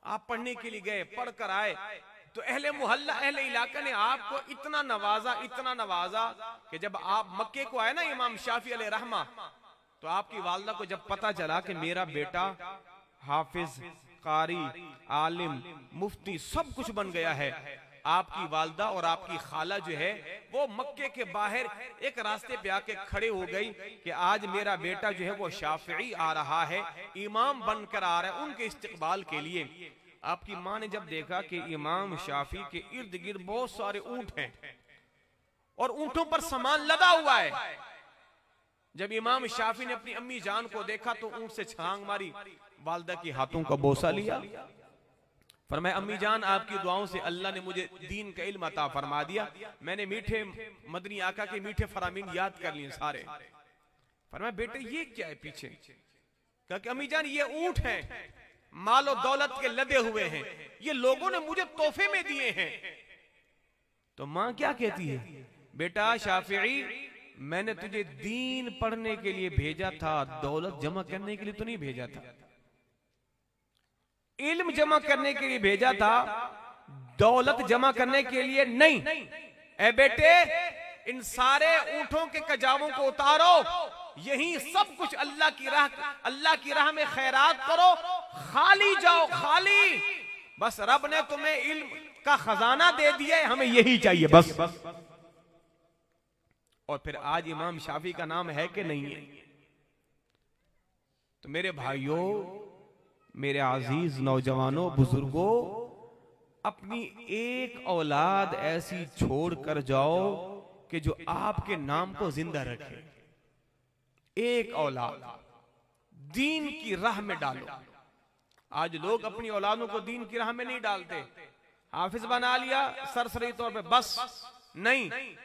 आप पढ़ने के लिए गए, पढ़ कर आए तो अहले मोहल्ला, अहले इलाका ने आपको इतना नवाजा कि जब आप मक्के को आए ना इमाम शाफी अलैहि रहमा, तो आपकी वालिदा को जब पता चला कि मेरा बेटा हाफिज, कारी, आलिम, मुफ्ती सब कुछ बन गया है, आपकी वालिदा और आपकी खाला जो है वो मक्के के बाहर एक रास्ते पे आके खड़े हो गई कि आज मेरा बेटा जो है वो शाफिई आ रहा है, इमाम बनकर आ रहा है उनके इस्तकबाल के लिए। आपकी माँ ने जब देखा कि इमाम शाफी के इर्द गिर्द बहुत सारे ऊंट हैं और ऊंटों पर सामान लदा हुआ है, जब इमाम शाफी ने अपनी अम्मी जान को देखा तो ऊंट से छलांग मारी, वालिदा के हाथों का बोसा लिया, फरमाया अम्मी जान आपकी दुआओं से अल्लाह ने मुझे दीन का इल्म अता फरमा दिया, मैंने मीठे मदनी आका के मीठे फरामीन याद कर लिए सारे। फरमाया बेटे ये क्या है पीछे? कहा कि अम्मी जान ये ऊंट हैं, मालो दौलत के लदे हुए हैं, ये लोगों ने मुझे तोहफे में दिए हैं। तो माँ क्या कहती है, बेटा शाफिई मैंने तुझे दीन पढ़ने के लिए भेजा था, दौलत जमा करने के लिए तो नहीं भेजा था, इल्म जमा करने के लिए भेजा था, दौलत जमा करने के लिए नहीं। ए बेटे इन सारे ऊंटों के कजावों को उतारो, यही सब कुछ अल्लाह की राह में खैरात करो, खाली जाओ खाली, बस रब ने तुम्हें इल्म का खजाना दे दिया है, हमें यही चाहिए बस। और फिर आज इमाम शाफी का नाम है कि नहीं है? तो मेरे भाइयों, मेरे अजीज नौजवानों, बुजुर्गों, अपनी एक औलाद ऐसी छोड़ कर जाओ कि जो आपके नाम को जिंदा रखे। एक औलाद दीन की राह में डालो। आज लोग अपनी औलादों को दीन की राह में नहीं डालते, हाफिज बना लिया सरसरी तौर पे, बस नहीं,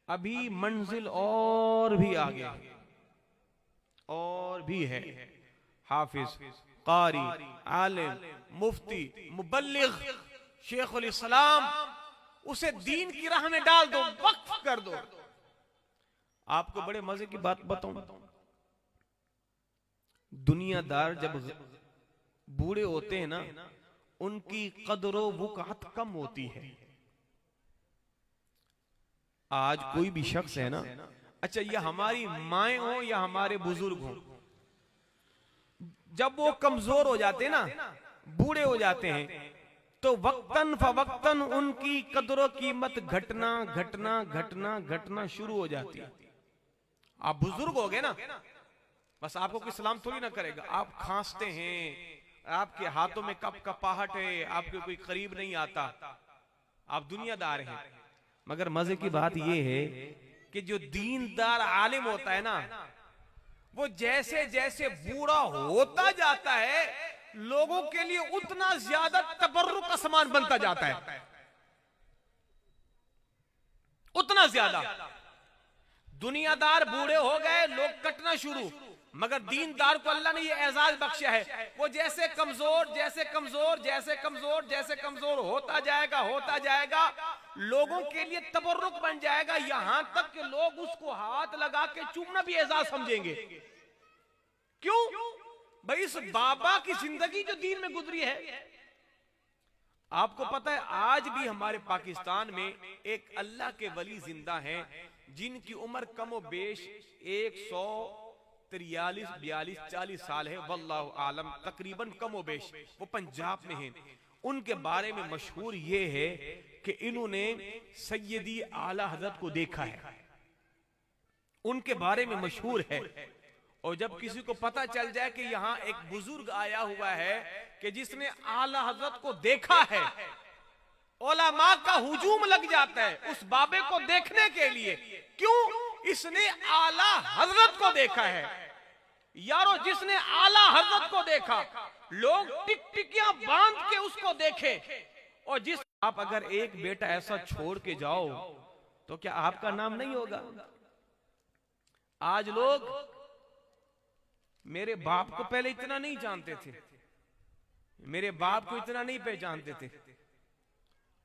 अभी मंजिल और भी आगे और भी है। हाफिज, कारी, आलिम, मुफ्ती, मुबल्लिग, शेखुल इस्लाम, उसे दीन की राह में डाल दो, वक्फ कर दो। आपको बड़े मजे की बात बताऊं, दुनियादार जब बूढ़े होते हैं ना, उनकी कदरो वुकात कम होती है। आज कोई भी शख्स है ना, अच्छा ये हमारी माएं हो या हमारे बुजुर्ग हो, जब वो कमजोर हो जाते हैं ना, बूढ़े हो जाते हैं, तो वक्तन फवक्तन उनकी कदर कीमत घटना घटना घटना घटना शुरू हो जाती है। आप बुजुर्ग हो गए ना, बस आपको कोई सलाम थोड़ी ना करेगा, आप खांसते हैं, आपके हाथों में कप कपाहट है, आपके कोई करीब नहीं आता, आप दुनियादार हैं। मगर मजे की बात यह है कि जो दीनदार आलिम होता है ना, वो जैसे जैसे बूढ़ा होता जाता है, लोगों के लिए उतना ज्यादा तबर्रुक का सामान बनता जाता है, उतना ज्यादा। दुनियादार बूढ़े हो गए, लोग कटना शुरू, मगर दीनदार को अल्लाह ने ये एजाज बख्शा है, वो जैसे कमजोर जैसे कमजोर जैसे कमजोर जैसे कमजोर होता जाएगा, लोगों के लिए तबर्रुक बन जाएगा, यहां तक कि लोग उसको हाथ लगा के चूमना भी एजाज समझेंगे। क्यों भाई? इस बाबा की जिंदगी जो दीन में गुजरी है। आपको पता है आज भी हमारे पाकिस्तान में एक अल्लाह के वली जिंदा हैं, जिनकी उम्र कमो बेश 143, 42, 40 साल है, वल्लाहु आलम, तकरीबन कमो बेश। वो पंजाब में हैं। उनके बारे में मशहूर ये है कि इन्होंने सैयदी आला हजरत को देखा है, उनके बारे में मशहूर है। और जब किसी को पता चल जाए कि यहाँ एक बुजुर्ग आया हुआ है कि जिसने आला हजरत को देखा है, उलमा का हुजूम लग जाता है उस बाबे को देखने के लिए। क्यों? इसने आला हजरत को देखा है। यारो, जिसने आला हजरत को देखा, लोग टिकटिकियां बांध के उसको देखे। और जिस आप अगर एक बेटा ऐसा छोड़ के जाओ तो क्या आपका नाम नहीं होगा? आज लोग मेरे बाप को पहले इतना नहीं जानते थे, मेरे बाप को इतना नहीं पहचानते थे,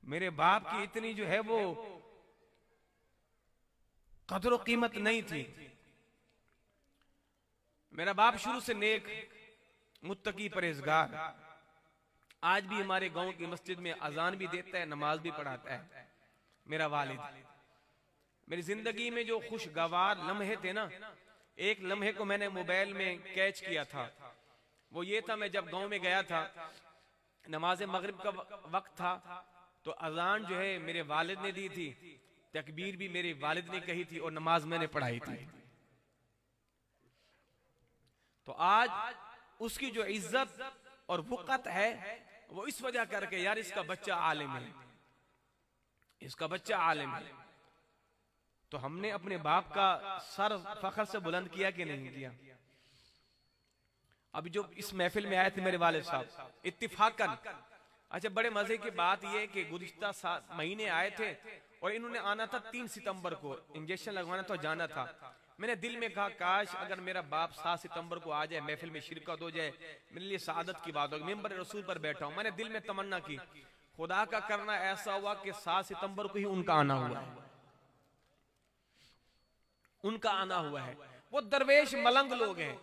मेरे बाप की इतनी जो है वो कदर कीमत नहीं थी। मेरा बाप शुरू से नेक, मुत्तकी, परहेजगार, आज भी हमारे गांव की मस्जिद में अजान भी देता है, नमाज भी पढ़ाता है। मेरा वालिद, मेरी जिंदगी में जो खुशगवार लम्हे थे ना, एक लम्हे को मैंने मोबाइल में कैच किया था। वो ये था, मैं जब गांव में गया था, नमाज मगरिब का वक्त था, तो अजान जो है मेरे वालिद ने दी थी, तकबीर भी मेरे वालिद ने कही थी और नमाज मैंने पढ़ाई थी। तो आज उसकी जो इज्जत और वक़्त है वो इस वजह करके, यार इसका बच्चा आलिम है, इसका बच्चा आलिम है। तो हमने अपने बाप का सर फख्र से बुलंद किया कि नहीं किया? अभी जो इस महफिल में आए थे मेरे वालिद साहब इत्तिफाकन, अच्छा बड़े मजे की बात यह कि गुज़िश्ता 7 महीने आए थे और इन्होंने आना था 3 सितंबर को, इंजेक्शन लगवाना तो जाना था। मैंने दिल में कहा काश अगर मेरा बाप 7 सितंबर को आ जाए, महफिल में शिरकत हो जाए, मेरे लिए सादत की बात होगी, मिंबर रसूल पर बैठा हूं। मैंने दिल में तमन्ना की, खुदा का करना ऐसा हुआ कि 7 सितंबर को ही उनका आना हुआ है, उनका आना हुआ है। वो दरवेश मलंग लोग हैं,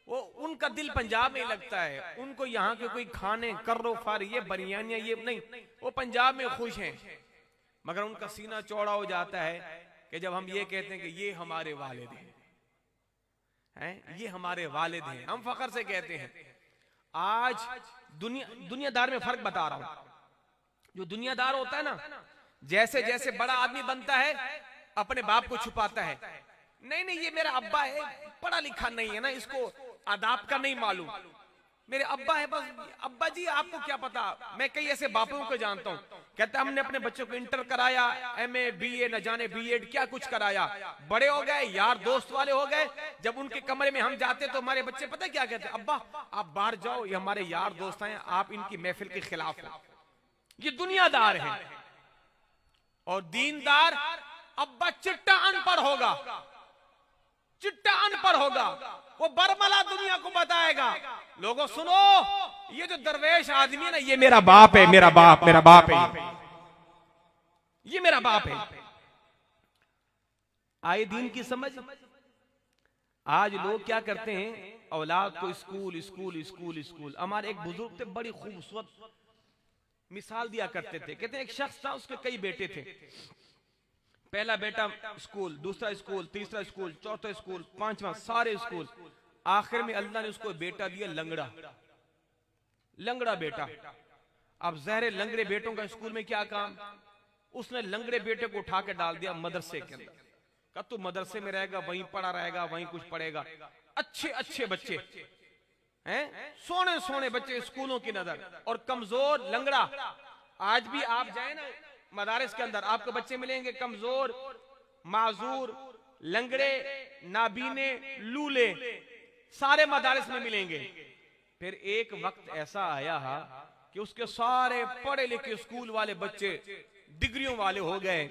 वो उनका दिल पंजाब में लगता है, उनको यहाँ के कोई खाने कर्रो फार ये बिरयानियां ये नहीं, वो पंजाब में खुश हैं। मगर उनका सीना चौड़ा हो जाता है कि जब हम ये कहते हैं कि ये हमारे वालिद हैं, ये हमारे वालिद हैं, हम फख्र से कहते हैं। आज दुनियादार में फर्क बता रहा हूं, जो दुनियादार होता है ना, जैसे जैसे बड़ा आदमी बनता है अपने बाप को छुपाता है, नहीं नहीं ये मेरा अब्बा है, पढ़ा लिखा नहीं है ना, इसको आदाब का नहीं मालूम, मेरे अब्बा है बस। अब्बा जी आपको क्या पता, मैं कई ऐसे बापों को जानता हूं, कहते हमने अपने बच्चों को इंटर कराया, MA BA न जाने BEd क्या कुछ कराया, बड़े हो गए, यार दोस्त वाले हो गए, जब उनके कमरे में हम जाते तो हमारे बच्चे पता क्या कहते, अब्बा आप बाहर जाओ, ये हमारे यार दोस्त हैं, आप इनकी महफिल के खिलाफ हो। ये दुनियादार है। और दीनदार अब्बा चिट्टा अनपढ़ होगा, चिट्टा अनपढ़ होगा, वो बरमला दुनिया को बताएगा, लोगों सुनो ये जो दरवेश आदमी है ना, ये मेरा बाप है, मेरा बाप, मेरा बाप है, ये मेरा बाप है। आए दीन की समझ। आज लोग क्या करते हैं, औलाद को स्कूल स्कूल स्कूल स्कूल। हमारे एक बुजुर्ग थे, बड़ी खूबसूरत मिसाल दिया करते थे, कहते हैं एक शख्स था, उसके कई बेटे थे, पहला बेटा स्कूल, दूसरा स्कूल, तीसरा स्कूल, चौथा स्कूल, पांचवा, सारे स्कूल। आखिर में अल्लाह ने उसको बेटा दिया लंगड़ा, लंगड़ा बेटा। अब ज़ाहिर लंगड़े बेटों का स्कूल में क्या काम, उसने लंगड़े बेटे को उठा के डाल दिया मदरसे के अंदर, कहा तू मदरसे में रहेगा, वहीं पढ़ा रहेगा, वहीं कुछ पढ़ेगा। अच्छे अच्छे बच्चे हैं, सोने सोने बच्चे स्कूलों की नजर, और कमजोर लंगड़ा। आज भी आप जाए ना मदारिस के अंदर, आपको बच्चे मिलेंगे कमजोर, माजूर, लंगड़े, नाबीने, लूले, सारे मदारिस में मिलेंगे। फिर एक वक्त ऐसा आया कि उसके सारे पढ़े लिखे स्कूल वाले बच्चे डिग्रियों वाले हो गए,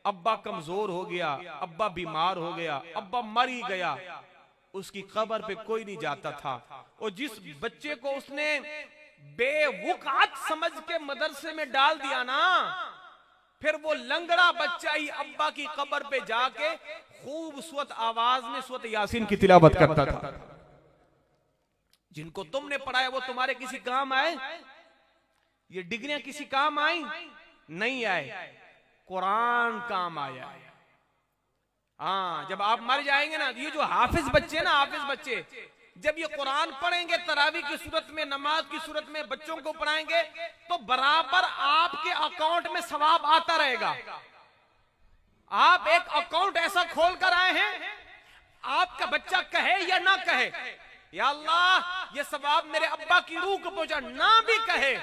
अब्बा कमजोर हो गया, अब्बा बीमार हो गया, अब्बा मर ही गया, उसकी कब्र पे कोई नहीं जाता था। और जिस बच्चे को उसने बेवकात समझ के मदरसे में डाल दिया ना, फिर वो लंगड़ा बच्चा ही अब्बा की कब्र पे जाके खूबसूरत आवाज में सूरत यासीन की तिलावत करता था। जिनको तुमने पढ़ाया वो तुम्हारे किसी काम आए? ये डिग्रियां किसी काम आई? नहीं आए, कुरान काम आया है। हाँ, जब आप मर जाएंगे ना, ये जो हाफिज बच्चे ना, हाफिज बच्चे जब ये कुरान पढ़ेंगे तरावी की सूरत में, नमाज की सूरत में बच्चों को पढ़ाएंगे, तो बराबर आपके अकाउंट में सवाब आता रहेगा। आप एक अकाउंट ऐसा खोल कर आए हैं, आपका बच्चा कहे या ना कहे, या अल्लाह ये सवाब मेरे अब्बा की रूह को पहुंचा, ना भी कहे,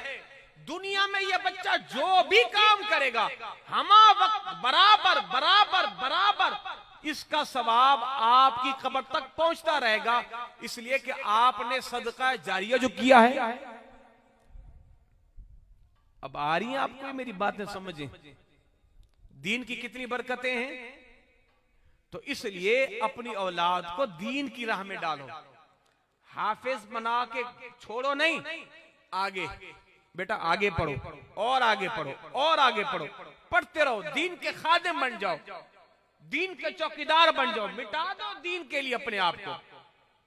दुनिया में ये बच्चा जो भी काम करेगा, हमा वक्त बराबर बराबर बराबर इसका सवाब आपकी कब्र तक पहुंचता रहेगा, इसलिए कि आपने सदका जारिया जो किया है। अब आ रही हैं आपको मेरी बातें समझें, दीन की कितनी बरकतें हैं। तो इसलिए अपनी औलाद को दीन की राह में डालो, हाफिज बना के छोड़ो नहीं, आगे बेटा, आगे पढ़ो और आगे पढ़ो और आगे पढ़ो, पढ़ते रहो, दीन के खादिम बन जाओ, दीन के चौकीदार बन जाओ, मिटा दो दीन के लिए अपने आप को,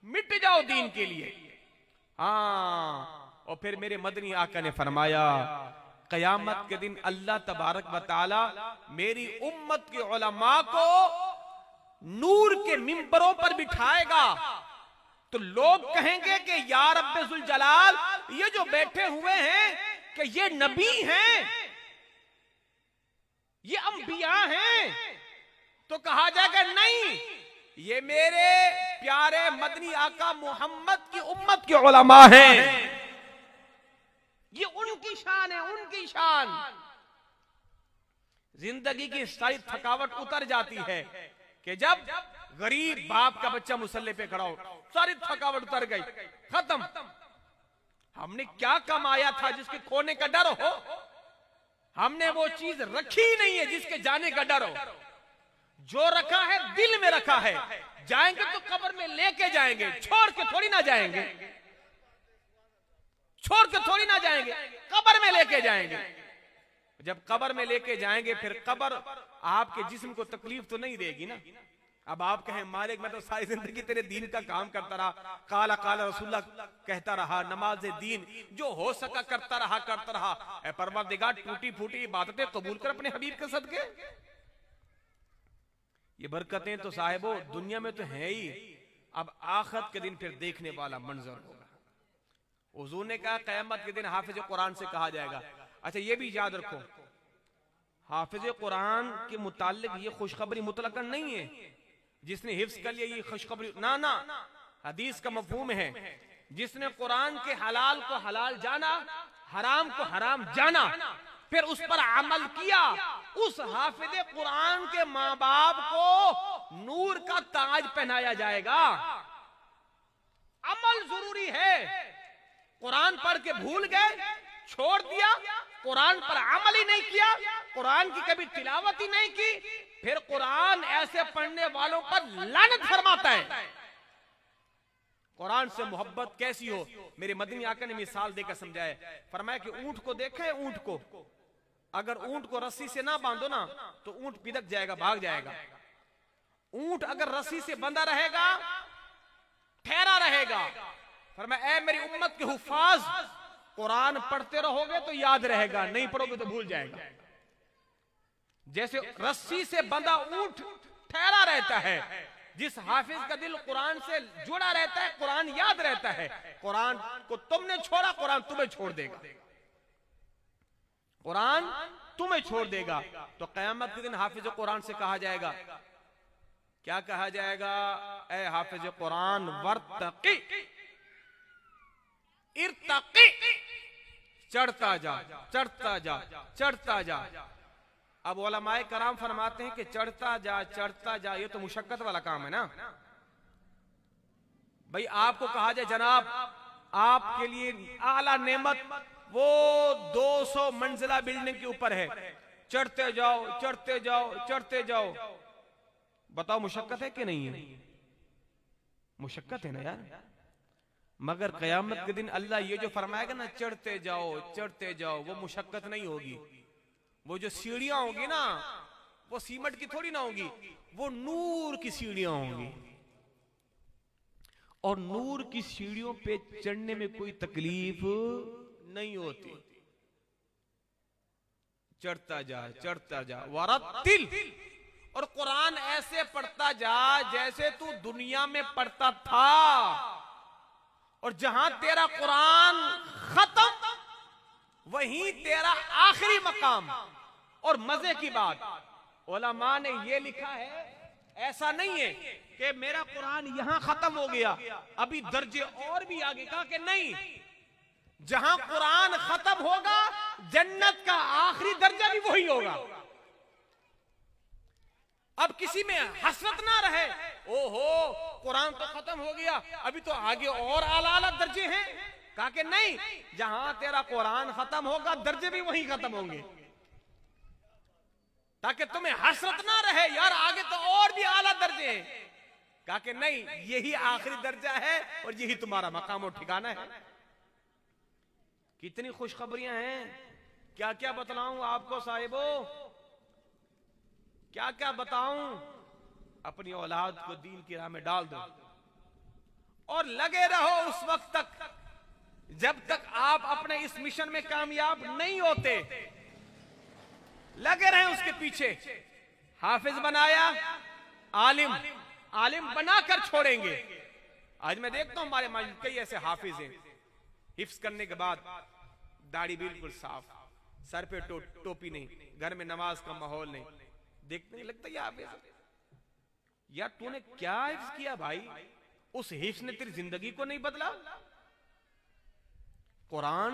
मिट जाओ दीन के लिए। हाँ, और फिर मेरे मदनी आका ने फरमाया कयामत के दिन अल्लाह तबारक व तआला मेरी उम्मत के उलमा को नूर के मिंबरों पर बिठाएगा, तो लोग कहेंगे कि या रब्बे जुल जलाल, ये जो बैठे हुए हैं कि ये नबी हैं, ये अंबिया हैं? तो कहा जाएगा नहीं, ये मेरे प्यारे मदनी आका मोहम्मद की उम्मत के उलमा हैं, ये उनकी शान है, उनकी शान। जिंदगी की सारी थकावट उतर जाती है कि जब गरीब बाप का बच्चा मुसल्ले पे खड़ा हो, सारी थकावट उतर गई, खत्म। हमने क्या कमाया था जिसके खोने का डर हो? हमने वो चीज रखी नहीं है जिसके जाने का डर हो। जो रखा है दिल में रखा है, जाएंगे तो कब्र में लेके जाएंगे, छोड़ के थोड़ी ना जाएंगे, छोड़ के थोड़ी ना जाएंगे, कब्र में लेके जाएंगे। जब कब्र में लेके जाएंगे फिर कब्र आपके जिस्म को तकलीफ तो नहीं देगी ना। अब आप कहें मालिक मैं तो सारी जिंदगी तेरे दीन का काम करता रहा, काला काला रसूलुल्लाह कहता रहा, नमाज दीन जो हो सका करता रहा, ऐ परवरदिगार टूटी फूटी इबादतें कबूल कर अपने हबीब के सदके। ये बरकतें तो साहिबो दुनिया में तो है ही, अब आखिरत के दिन फिर देखने वाला मंजर होगा। हुजूर ने कहा क़यामत के दिन हाफिज कुरान से कहा जाएगा। अच्छा ये भी याद रखो, हाफिज कुरान के मुतालिक ये खुशखबरी मुतलकन नहीं है, जिसने हिफ्ज कर लिया ये खुशखबरी ना ना। हदीस का मफहूम है, जिसने कुरान के हलाल को हलाल जाना, हराम को हराम जाना, फिर उस पर अमल किया, उस हाफिज कुरान के माँ बाप को नूर का ताज पहनाया जाएगा। अमल जरूरी है। कुरान पढ़ के भूल गए, छोड़ दिया, कुरान पर अमल ही नहीं किया, कुरान की कभी तिलावत ही नहीं की, फिर कुरान ऐसे पढ़ने वालों पर लानत फरमाता है। कुरान से मोहब्बत कैसी हो, मेरे मदनी आका ने मिसाल देकर समझाया। फरमाया कि ऊंट को देखे, ऊंट को अगर ऊंट को रस्सी से ना बांधो ना तो ऊंट पिदक जाएगा, भाग जाएगा। ऊंट अगर रस्सी से बंधा रहेगा, ठहरा रहेगा। फरमाया ऐ मेरी उम्मत के हुफ्फाज, कुरान पढ़ते रहोगे तो याद रहेगा, नहीं पढ़ोगे तो भूल जाएगा। जैसे रस्सी से बंधा ऊंट ठहरा रहता है, जिस हाफिज का दिल कुरान से जुड़ा रहता है, कुरान याद रहता है, कुरान को तुमने छोड़ा, कुरान तुम्हें छोड़ देगा, कुरान तुम्हें छोड़ देगा। तो क़यामत के दिन हाफिज कुरान से कहा जाएगा, क्या कहा जाएगा? ऐ हाफिज कुरान वर्तक़ी, इर्तक़ी, चढ़ता जा, चढ़ता जा, चढ़ता जा। अब उलमाए कराम फरमाते हैं कि चढ़ता जा, चढ़ता जा, ये तो मुशक्कत वाला काम है ना भाई। आपको कहा जाए जनाब आपके लिए आला नेमत वो 200 मंजिला बिल्डिंग के ऊपर है, चढ़ते जाओ, चढ़ते जाओ, चढ़ते जाओ, बताओ मुशक्कत है कि नहीं है? मुशक्कत है ना यार। मगर क़यामत के दिन अल्लाह ये जो फरमाएगा ना चढ़ते जाओ, चढ़ते जाओ, वो मुशक्कत नहीं होगी। वो जो सीढ़ियां होगी ना, वो सीमेंट की थोड़ी ना होगी, वो नूर की सीढ़ियां होंगी। और नूर की सीढ़ियों पे चढ़ने में कोई तकलीफ नहीं होती। चढ़ता जा, चढ़ता जा, वरत्तिल, और कुरान ऐसे पढ़ता जा जैसे तू दुनिया में पढ़ता था। और जहां तेरा कुरान खत्म वहीं तेरा आखिरी मकाम। और मजे की बात, उलमा ने यह लिखा है, ऐसा नहीं है कि मेरा कुरान यहां खत्म हो गया, अभी दर्जे और भी आगे। कहा कि नहीं, जहां कुरान खत्म होगा जन्नत का आखिरी दर्जा भी वही होगा। अब किसी में हसरत ना रहे, ओहो कुरान तो खत्म हो गया, अभी तो आगे और आला आला दर्जे हैं। कहा कि नहीं, जहां तेरा कुरान खत्म होगा दर्जे भी वहीं खत्म होंगे, ताकि तुम्हें हसरत ना रहे यार आगे तो और भी आला दर्जे हैं। कहा कि नहीं, यही आखिरी दर्जा है और यही तुम्हारा मकाम और ठिकाना है। कितनी खुशखबरियां हैं, क्या क्या बतलाऊं आपको साहिबो, क्या क्या बताऊं। अपनी औलाद को दीन की राह में डाल दो और लगे रहो उस वक्त तक जब तक आप अपने इस मिशन में कामयाब नहीं होते। लगे रहे उसके पीछे। हाफिज बनाया, आलिम आलिम बनाकर छोड़ेंगे। आज मैं देखता हूं हमारे मौजूद कई ऐसे हाफिज हैं, हिफ्स करने के बाद दाढ़ी बिल्कुल साफ, सर पे टोपी नहीं, घर में नमाज का माहौल नहीं, देखने लगता यार तूने क्या हिफ्स किया भाई, उस हिफ्स ने तेरी जिंदगी को नहीं बदला। कुरान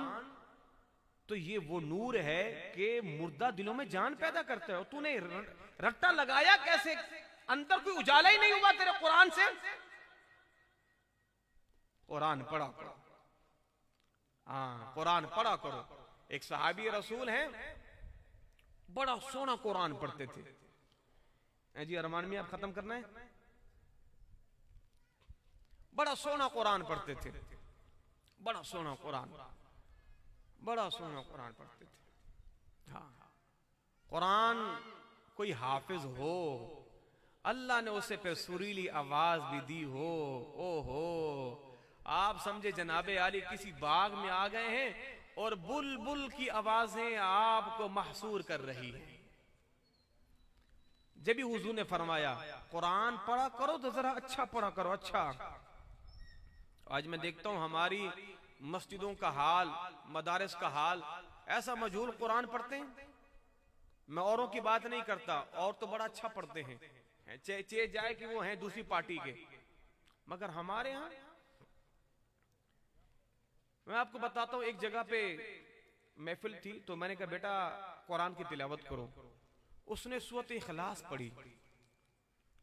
तो ये वो नूर है कि मुर्दा दिलों में जान पैदा करता है। तूने रट्टा लगाया कैसे, अंदर कोई उजाला ही नहीं हुआ तेरे कुरान से। कुरान पढ़ा करो, हाँ कुरान पढ़ा करो। एक सहाबी रसूल हैं, बड़ा सोना कुरान पढ़ते थे। जी अरमान में आप खत्म करना है। बड़ा सोना कुरान पढ़ते थे, बड़ा सोना कुरान, बड़ा सोना कुरान पढ़ते थे। हाँ, कुरान कोई हाफिज हो, अल्लाह ने उसे पे सुरीली आवाज भी दी हो, ओहो आप समझे जनाबे आली किसी बाग में आ गए हैं और बुलबुल की आवाजें आपको महसूर कर रही हैं। जब भी हुजूर ने फरमाया कुरान पढ़ा करो तो जरा अच्छा पढ़ा करो, अच्छा। आज मैं देखता हूं हमारी मस्जिदों का हाल, मदारिस का हाल, ऐसा मजहूल कुरान पढ़ते हैं। मैं औरों की बात नहीं करता, और तो बड़ा अच्छा पढ़ते हैं, चे जाए कि वो हैं दूसरी पार्टी के, मगर हमारे यहां मैं आपको बताता हूं, एक जगह पे महफिल थी तो मैंने कहा बेटा कुरान की तिलावत करो। उसने सूरत इखलास पढ़ी।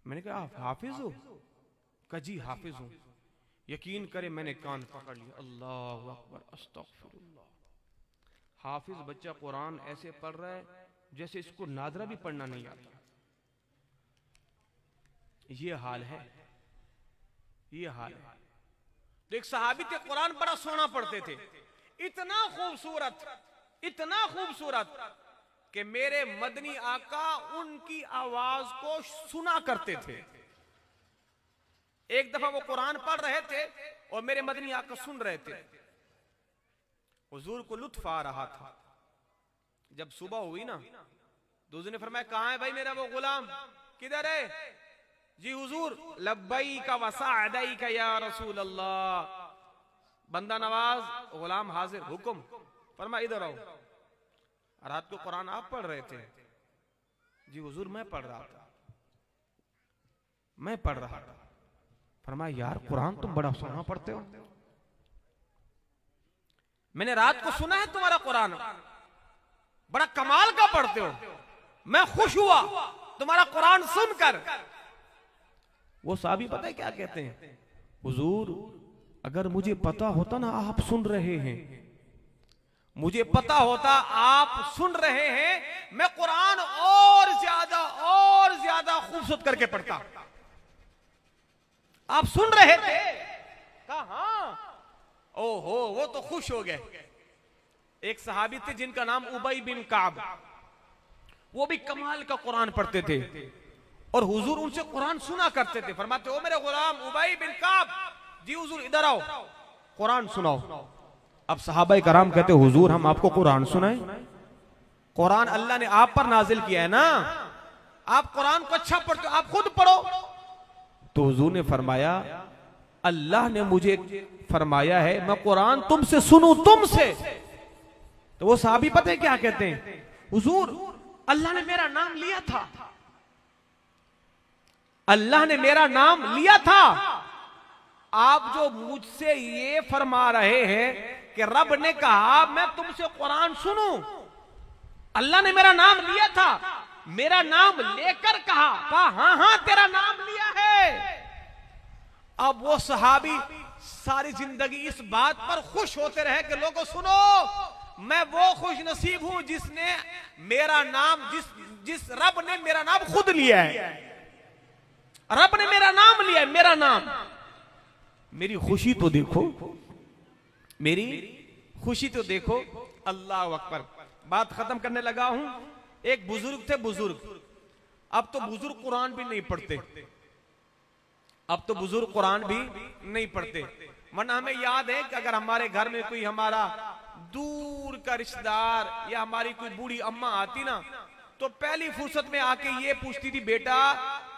मैंने कहा आप हाफिज हो? कहा जी हाफिज हूं। यकीन करे मैंने कान पकड़ लिया, अल्लाह अकबर अस्तगफिरुल्लाह। हाफिज बच्चा कुरान ऐसे पढ़ रहा है जैसे इसको नादरा भी पढ़ना नहीं आता। ये हाल है, ये हाल है। तो एक सहाबी थे, कुरान बड़ा सोना पढ़ते थे, इतना खूबसूरत, इतना खूबसूरत कि मेरे मदनी आका उनकी आवाज को सुना करते थे। एक दफा वो कुरान पढ़ रहे थे और मेरे मदनी आका सुन रहे थे। हुजूर को लुत्फ आ रहा था। जब सुबह हुई ना तो हुजूर ने फरमाया कहां है भाई मेरा वो गुलाम, किधर है? जी हुजूर, लब्बैक व सअदैक या रसूल अल्लाह। बंदा नवाज गुलाम हाजिर, हुक्म। फरमाया इधर आओ। रात को कुरान आप पढ़ रहे थे? जी हुजूर मैं पढ़ रहा था, मैं पढ़ रहा था। फरमाया यार कुरान तुम बड़ा सोना पढ़ते हो, मैंने रात को सुना है तुम्हारा कुरान बड़ा कमाल का पढ़ते हो, मैं खुश हुआ तुम्हारा कुरान सुनकर। वो साहबी पता है क्या कहते हैं? हुजूर अगर मुझे पता होता ना आप सुन रहे हैं, मुझे पता होता आप सुन रहे हैं, मैं कुरान और ज्यादा खूबसूरत करके पढ़ता। आप सुन रहे थे? कहा ओहो, वो तो खुश हो गए। एक सहाबी थे जिनका नाम उबई बिन काब, वो भी कमाल का कुरान पढ़ते थे और हुजूर उनसे कुरान सुना करते थे। फरमाते ओ मेरे गुलाम उबई बिन काब, जी हुजूर इधर आओ कुरान सुनाओ। अब सहाबाए कराम कहते हुजूर हम आपको कुरान सुनाएं? कुरान अल्लाह ने आप पर नाजिल किया है ना, आप कुरान को अच्छा पढ़ते हो, आप खुद पढ़ो। तो हुजूर ने फरमाया अल्लाह ने मुझे फरमाया है मैं कुरान तुमसे सुनूं, तुमसे। तो वो साहबी पता है क्या कहते हैं? हुजूर अल्लाह ने मेरा नाम लिया था, अल्लाह ने मेरा नाम लिया था। आप जो मुझसे ये फरमा रहे हैं कि रब ने कहा मैं तुमसे कुरान सुनूं, अल्लाह ने मेरा नाम लिया था, मेरा नाम लेकर कहा हाँ हाँ तेरा नाम लिया है। अब वो सहाबी सारी जिंदगी इस बात पर खुश होते रहे कि लोगों सुनो, मैं वो खुश नसीब हूं जिसने मेरा नाम, जिस रब ने मेरा नाम खुद लिया है। रब ने मेरा नाम लिया है, मेरा नाम। मेरी खुशी तो देखो, मेरी खुशी तो देखो। अल्लाह अकबर। बात खत्म करने लगा हूं। एक बुजुर्ग थे, बुजुर्ग, अब तो बुजुर्ग कुरान भी नहीं पढ़ते, अब तो बुजुर्ग कुरान भी नहीं पढ़ते। वरना हमें याद है कि अगर हमारे घर में कोई हमारा दूर का रिश्तेदार या हमारी कोई बूढ़ी अम्मा आती ना, तो पहली फुर्सत में आके ये पूछती थी, बेटा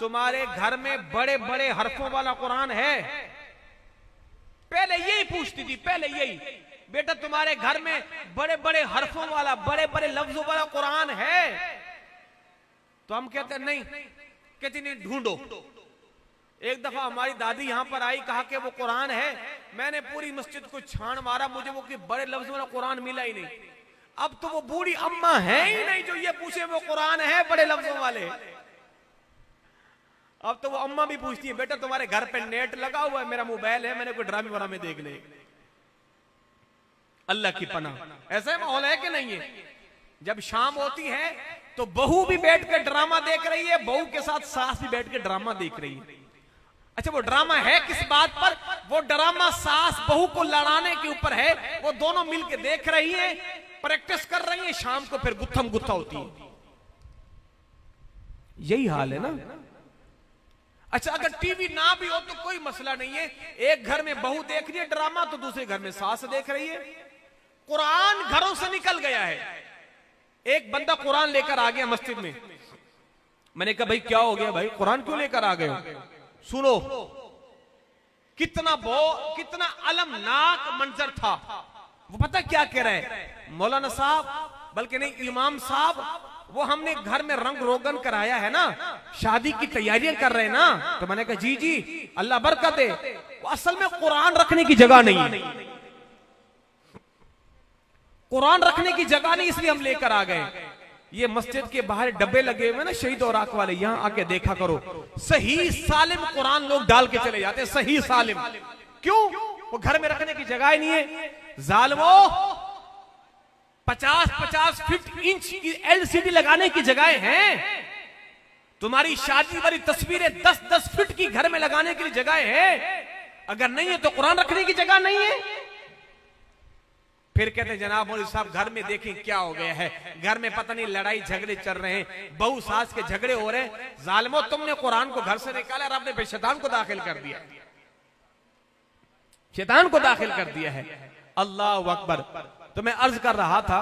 तुम्हारे घर में बड़े बड़े हरफों वाला कुरान है? पहले यही पूछती थी, पहले यही, बेटा तुम्हारे घर में बड़े बड़े हरफों वाला, बड़े बड़े लफ्जों वाला कुरान है? तो हम कहते हैं नहीं। कहती नहीं, ढूंढो। एक दफा हमारी दादी यहां पर आई, कहा कि वो कुरान है। मैंने पूरी मस्जिद को छान मारा, मुझे वो कि बड़े लफ्जों वाला कुरान मिला ही नहीं। अब तो वो बूढ़ी अम्मा है ही नहीं जो ये पूछे वो कुरान है बड़े लफ्जों वाले। अब तो वो अम्मा भी पूछती है, बेटा तुम्हारे घर पे नेट लगा हुआ है? मेरा मोबाइल है, मैंने कोई ड्रामे वरामे देखने। अल्लाह की पनाह, ऐसा माहौल है कि नहीं है? जब शाम होती है तो बहू भी बैठ कर ड्रामा देख रही है, बहू के साथ सास भी बैठ कर ड्रामा देख रही है। अच्छा, वो ड्रामा है किस बात पर? वो ड्रामा सास बहू को लड़ाने के ऊपर है। वो दोनों मिलकर देख रही हैं, प्रैक्टिस कर रही हैं, शाम को फिर गुत्थम गुत्था होती है। यही हाल है ना। अच्छा, अगर टीवी ना भी हो तो कोई मसला नहीं है। एक घर में बहू देख रही है ड्रामा, तो दूसरे घर में सास देख रही है। कुरान घरों से निकल गया है। एक बंदा कुरान लेकर आ गया मस्जिद में। मैंने कहा भाई क्या हो गया भाई, कुरान क्यों लेकर आ गए हो? सुनो, कितना अलमनाक मंजर था। वो पता क्या कह रहे हैं? मौलाना साहब, बल्कि नहीं इमाम साहब, वो हमने घर में रंग रोगन कराया है ना, शादी की तैयारियां कर रहे हैं ना। तो मैंने कहा जी जी अल्लाह बरकत दे। वो असल में कुरान रखने की जगह नहीं है, कुरान रखने की जगह नहीं, इसलिए हम लेकर आ गए। ये मस्जिद के बाहर डब्बे लगे हुए ना शहीद और आंख वाले, यहां आके देखा करो, सही सालिम कुरान लोग डाल के चले जाते हैं, सही सालिम। क्यों? वो घर में रखने की जगह ही नहीं है। जालिमो 50-50 इंच की एलसीडी लगाने की जगह हैं। तुम्हारी शादी वाली तस्वीरें 10-10 फीट की घर में लगाने के लिए जगह है। अगर नहीं है तो कुरान रखने की जगह नहीं है। फिर कहते हैं जनाब मौलवी साहब घर में देखें क्या हो गया है, घर में पता नहीं लड़ाई झगड़े चल रहे हैं, बहू सास के झगड़े हो रहे हैं। जालिमो तुमने कुरान को घर से निकाला और आपने फिर शैतान को दाखिल कर दिया, शैतान को दाखिल कर दिया है। अल्लाह अकबर। तो मैं अर्ज कर रहा था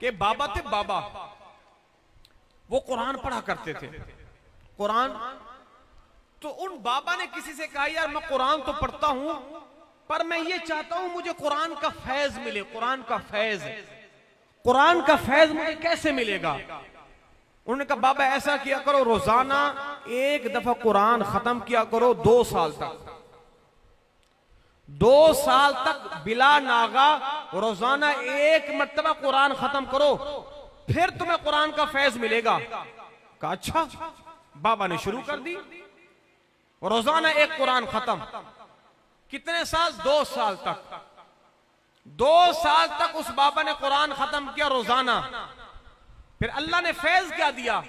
कि बाबा थे, बाबा वो कुरान पढ़ा करते थे, कुरान। तो उन बाबा ने किसी से कहा यार मैं कुरान तो पढ़ता हूं, पर मैं ये चाहता हूं मुझे कुरान का फैज मिले, कुरान का फैज, कुरान का फैज मुझे कैसे मिलेगा? उन्होंने कहा बाबा ऐसा किया करो, रोजाना एक दफा कुरान खत्म किया करो 2 साल तक, 2 साल तक बिला नागा रोजाना एक मर्तबा कुरान खत्म करो, फिर तुम्हें कुरान का फैज मिलेगा। कहा अच्छा। बाबा ने शुरू कर दी, रोजाना एक कुरान खत्म। कितने साल? 2 साल तक। 2 साल तक उस बाबा ने कुरान खत्म किया रोजाना। फिर अल्लाह ने फैज क्या दिया?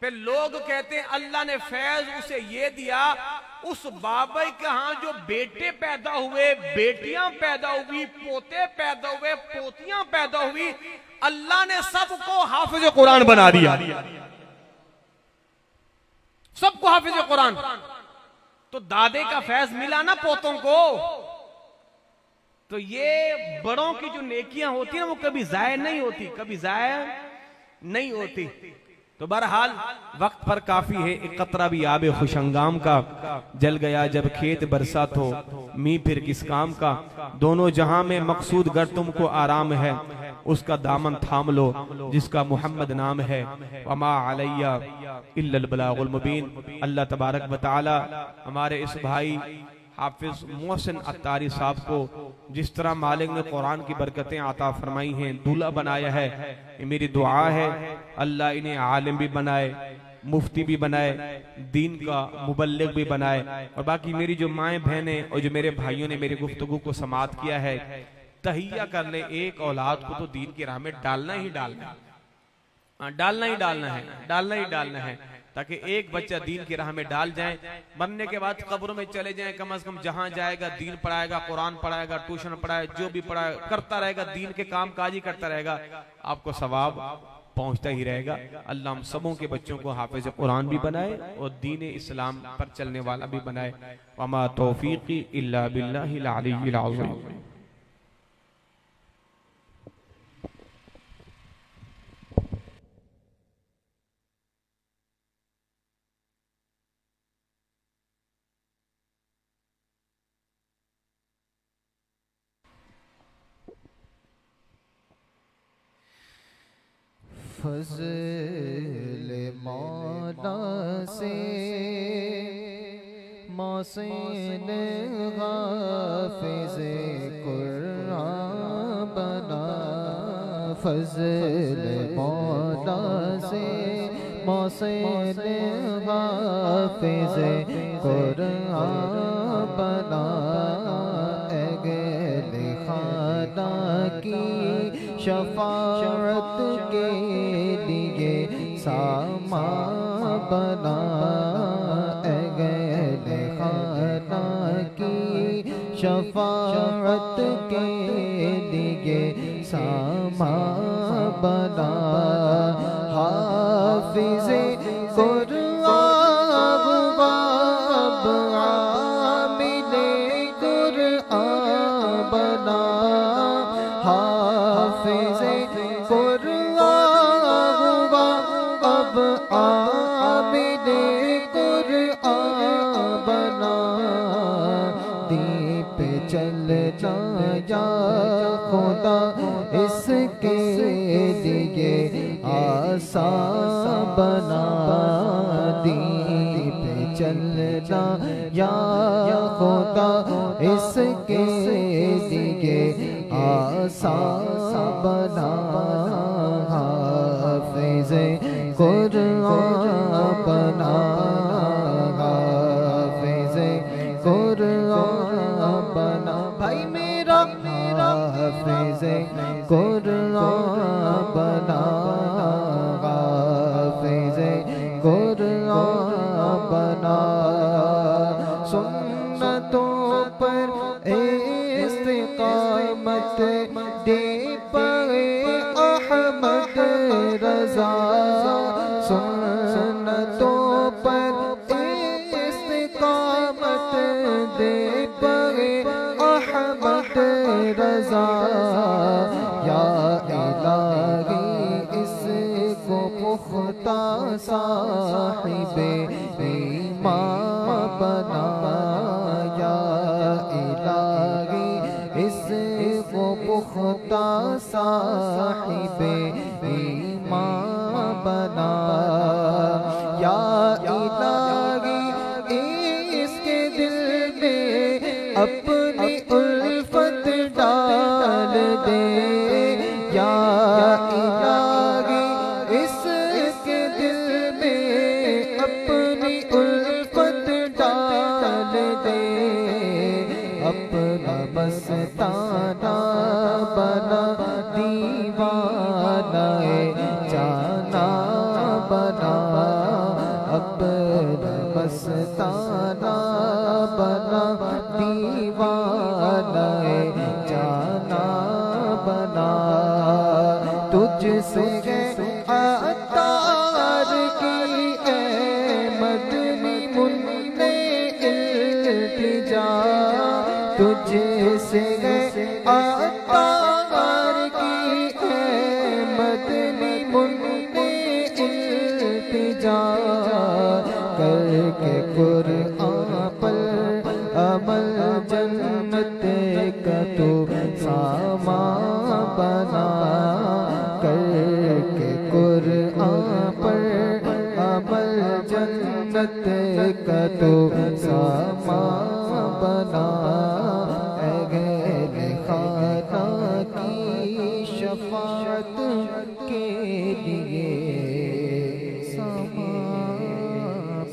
फिर लोग कहते हैं अल्लाह ने फैज उसे ये दिया, उस बाबा के यहां जो बेटे पैदा हुए, बेटियां पैदा हुई, पोते पैदा हुए, पोतियां पैदा हुई, अल्लाह ने सबको हाफिज कुरान बना दिया, सबको हाफिज कुरान। तो दादे का फैज मिला ना पोतों को। तो ये बड़ों की जो नेकियां होती है ना वो कभी जाया नहीं होती, कभी जाया नहीं होती। तो बहरहाल वक्त पर काफी है। एक कतरा भी आबे खुशंगाम का, जल गया जब खेत बरसात हो, मी फिर किस काम का। दोनों जहां में मकसूद गर तुमको आराम है, उसका दामन थाम लो जिसका मोहम्मद नाम है। वमा अलैया इल्लल बलागुल मुबीन। अल्लाह तबारक व तआला हमारे इस भाई हाफिज मोहसिन अत्तारी साहब को जिस तरह मालिक ने कुरान की बरकतें आता फरमाई हैं, दूल्हा बनाया है, ये मेरी दुआ है अल्लाह इन्हें आलिम भी बनाए, मुफ्ती भी बनाए, दीन का मुबल्लिग भी बनाए। और बाकी मेरी जो माएँ बहनें और जो मेरे भाइयों ने मेरी गुफ्तगू को समाअत किया है, तहिया कर ले, एक औलाद को तो दीन की राह में डालना ही डालना है, डालना ही डालना है, डालना ही डालना है। ताकि एक बच्चा दीन की राह में डाल जाए, मरने के बाद कब्र में चले जाए, कम से कम जहां जाएगा दीन पढ़ाएगा, कुरान पढ़ाएगा, ट्यूशन पढ़ाएगा, जो भी पढ़ाए करता रहेगा, दीन के काम काज ही करता रहेगा, आपको सवाब पहुंचता ही रहेगा। अल्लाह हम सबों के बच्चों को हाफिज कुरान भी बनाए और दीन इस्लाम पर चलने वाला भी बनाए। वमा तौफीकी इल्ला बिल्लाहिल अलिय्यिल अज़ीम। फज़ल मौला से मोहसिन हाफ़िज़ कुरान बना। फज़ल मौला से मोहसिन हाफ़िज़ कुरान बना। अहले खाना की शफाअत के लिए सामा बना। अहले खाना की शफाअत के लिए सामा बना। हाफिज़े कुरान बाब आमिले कुरान बना। हाफिज़े कुरान बाब आमिले कुरान बना। दीप चलना या खुदा इसके लिए आसान बना। दीप चलना या खुदा इसके लिए आसान बना। हाफिज़े कुरान बना। हाफिज़े कुरान बना। भाई मेरा हाफिज़े कुरान बना। हाफिज़े कुरान बना। सुन्नतों पर इस्तिक़ामत दे पाए अहमद रज़ा। सुन्नतों पर इस्तिक़ामत दे पाए अहमद रज़ा। या इलाही इसको पुख्ता साहिबे ईमान बना। या इलाही इसको पुख्ता साहिबे ईमान बना। या इलाही इसके दिल में अपनी उल्फत डाल दे। या इलाही इसके दिल में अपनी उल्फत डाल दे। अपना मस्ताना बना दीवाना जाना बना। अपना मस्ताना बना दीवाना जाना बना। तुझसे अतार की ए मदनी मुन्ने इल्तिजा। तुझसे अतार की ए मदनी मुन्ने इल्तिजा। करके कुरान पर अमल जन्नत का तो सामा बना। करके कुरान पर अमल जन्नत का तो सामा बना। अहले खाना की शफाअत के लिए सामा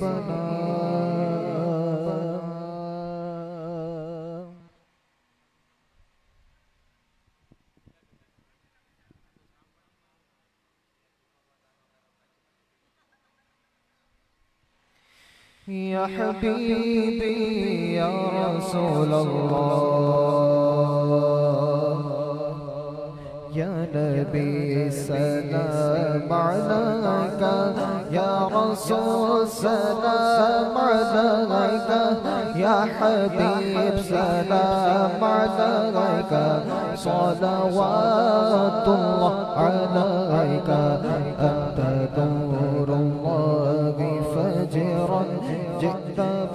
बना। या हबीबी या रसूल अल्लाह, या नबी सलाम अलैका, या रसूल सलाम अलैका, या हबीब सलाम अलैका, सलवातुल्लाह अलैका, अंत नूरुल्लाहि फजरन जि'त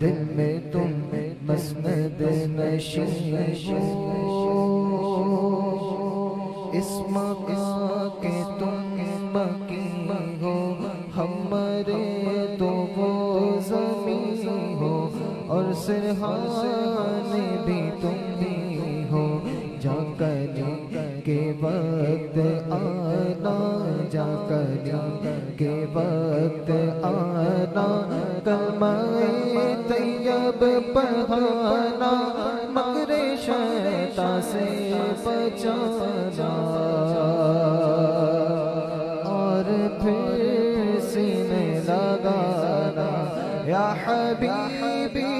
दिल में तुम मसनद नशीं इस मकां के तुम मकी हो हमारे तो वो ज़मीं हो और सिरहाने भी तुम ही हो जाकली के वक्त आना जाकली के वक्त आना कलमाए तैयब पढ़ाना मकरे शैतान से बचाना और फिर सीने लगाना या हबीबी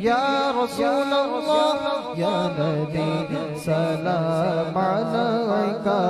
या रसूल अल्लाह या नबी सलाम अलैका।